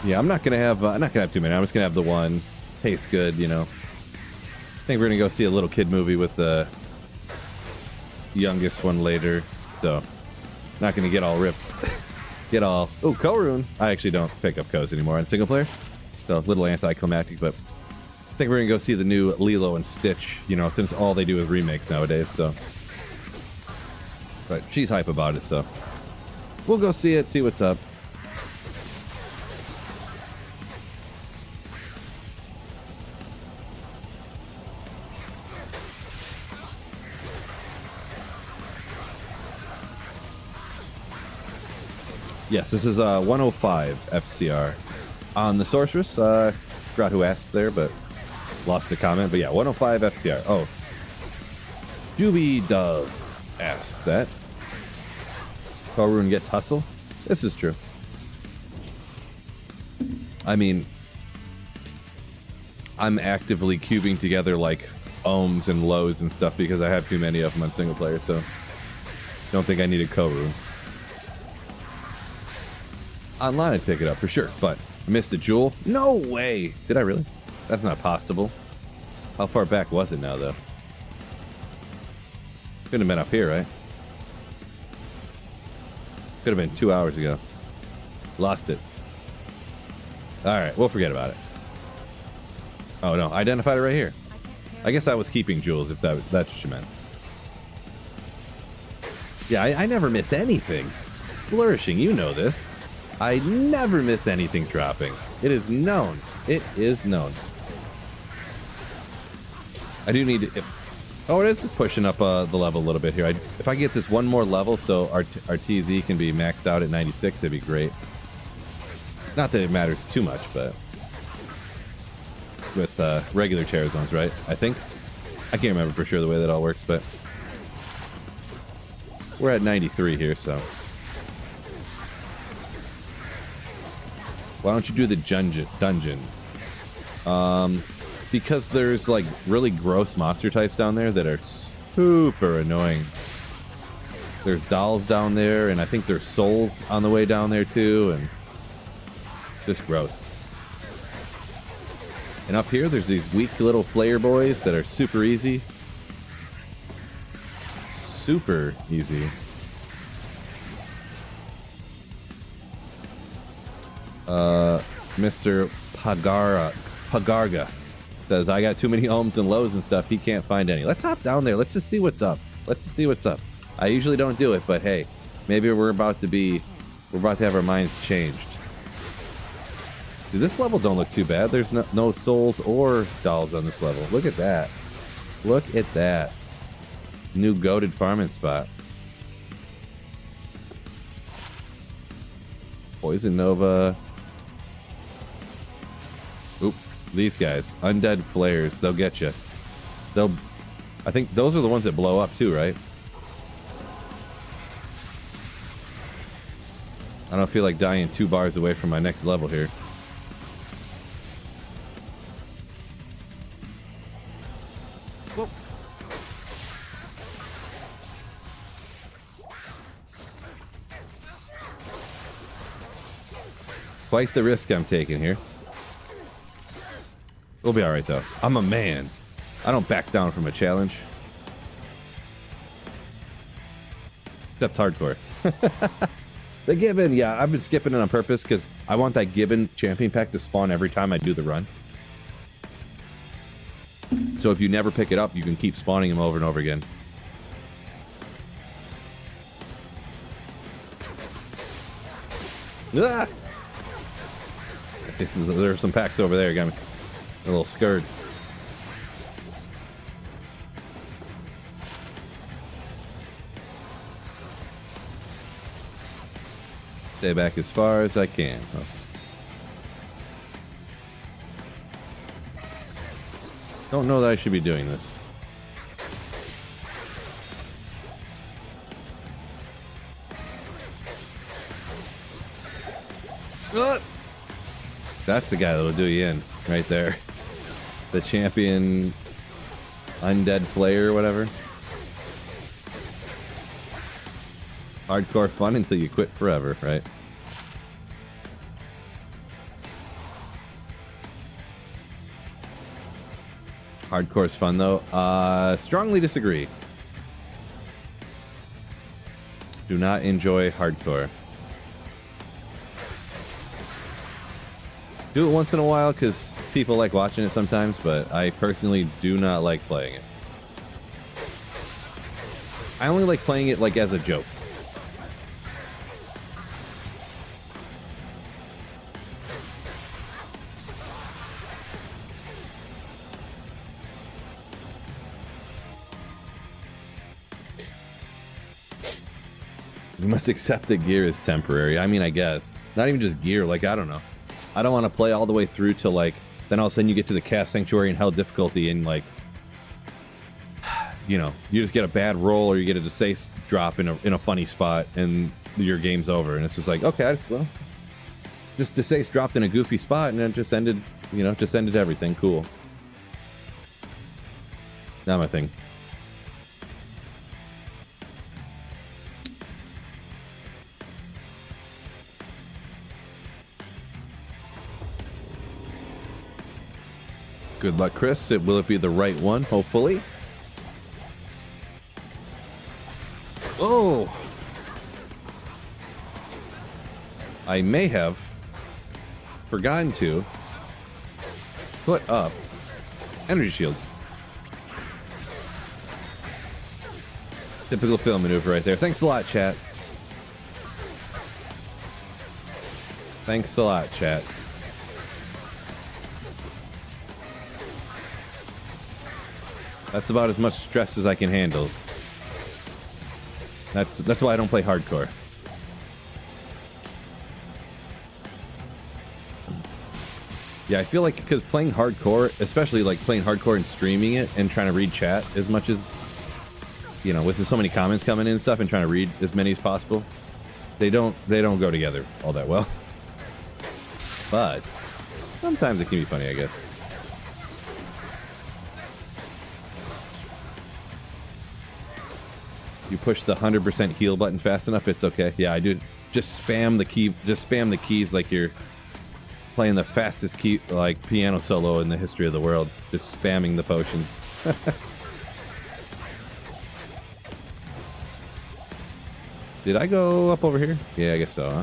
Yeah, I'm not gonna have too many. I'm just gonna have the one. Tastes good, you know. I think we're gonna go see a little kid movie with the youngest one later, so not gonna get all ripped. Get all. Oh, Korun. I actually don't pick up Ko's anymore on single player, so a little anticlimactic. But I think we're gonna go see the new Lilo and Stitch. You know, since all they do is remakes nowadays. So, but she's hype about it, so we'll go see it. See what's up. Yes, this is 105 FCR on the Sorceress. Forgot who asked there, but lost the comment. But yeah, 105 FCR. Oh, Juby Dove asked that. Korun gets hustle. This is true. I mean, I'm actively cubing together like ohms and lows and stuff because I have too many of them on single player. So don't think I need a Korun. Online I'd pick it up for sure, but I missed a jewel? No way! Did I really? That's not possible. How far back was it now, though? Couldn't have been up here, right? Could have been 2 hours ago. Lost it. Alright, we'll forget about it. Oh no, identified it right here. I guess I was keeping jewels, if that's what you meant. Yeah, I never miss anything. Flourishing, you know this. I never miss anything dropping. It is known. It is known. I do need to... oh, it is pushing up the level a little bit here. If I get this one more level so our TZ can be maxed out at 96, it'd be great. Not that it matters too much, but... with regular terror zones, right? I think. I can't remember for sure the way that all works, but... we're at 93 here, so... why don't you do the dungeon? Because there's like really gross monster types down there that are super annoying. There's dolls down there, and I think there's souls on the way down there too, and just gross. And up here, there's these weak little flare boys that are super easy. Super easy. Mr. Pagarga says, I got too many ohms and lows and stuff. He can't find any. Let's hop down there. Let's just see what's up. Let's just see what's up. I usually don't do it, but hey, maybe we're about to have our minds changed. See, this level don't look too bad. There's no souls or dolls on this level. Look at that. Look at that. New goated farming spot. Poison Nova. Oop, these guys. Undead flares. They'll get you. I think those are the ones that blow up too, right? I don't feel like dying 2 bars away from my next level here. Whoa. Quite the risk I'm taking here. We'll be alright though. I'm a man. I don't back down from a challenge. Except hardcore. The Gibbon, yeah, I've been skipping it on purpose because I want that Gibbon champion pack to spawn every time I do the run. So if you never pick it up, you can keep spawning them over and over again. Ah! I see there are some packs over there. Got me a little scared. Stay back as far as I can. Oh. Don't know that I should be doing this. That's the guy that'll do you in, right there. The champion undead flayer or whatever. Hardcore fun until you quit forever, right? Hardcore's fun though. Strongly disagree. Do not enjoy hardcore. Do it once in a while because people like watching it sometimes, but I personally do not like playing it. I only like playing it like as a joke. You must accept that gear is temporary. I mean, I guess. Not even just gear, like, I don't know. I don't want to play all the way through to, like, then all of a sudden you get to the Cast Sanctuary and Hell difficulty and, like, you know, you just get a bad roll or you get a Desace drop in a funny spot and your game's over. And it's just like, okay, well, just Desace dropped in a goofy spot and it just ended, you know, just ended everything. Cool. Not my thing. Good luck, Chris. Will it be the right one? Hopefully. Oh! I may have forgotten to put up energy shield. Typical film maneuver right there. Thanks a lot, chat. Thanks a lot, chat. That's about as much stress as I can handle. That's why I don't play hardcore. Yeah, I feel like because playing hardcore, especially like playing hardcore and streaming it and trying to read chat as much as, you know, with so many comments coming in and stuff and trying to read as many as possible, they don't go together all that well. But sometimes it can be funny, I guess. You push the 100% heal button fast enough, it's okay. Yeah, I do. Just spam the key. Just spam the keys like you're playing the fastest key, like piano solo in the history of the world. Just spamming the potions. Did I go up over here? Yeah, I guess so, huh?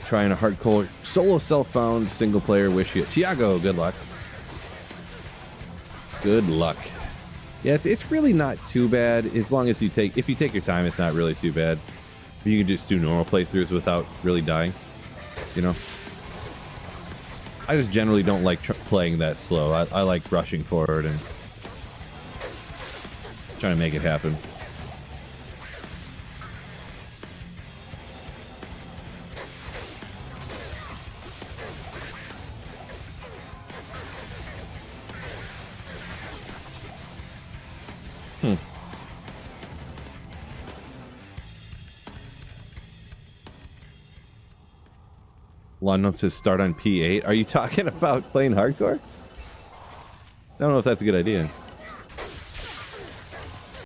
Trying a hardcore solo self-found single player. Wish you, Tiago, good luck. Good luck. Yeah, it's really not too bad as long as if you take your time. It's not really too bad. You can just do normal playthroughs without really dying. You know, I just generally don't like playing that slow. I like rushing forward and trying to make it happen. London says start on P8. Are you talking about playing hardcore? I don't know if that's a good idea.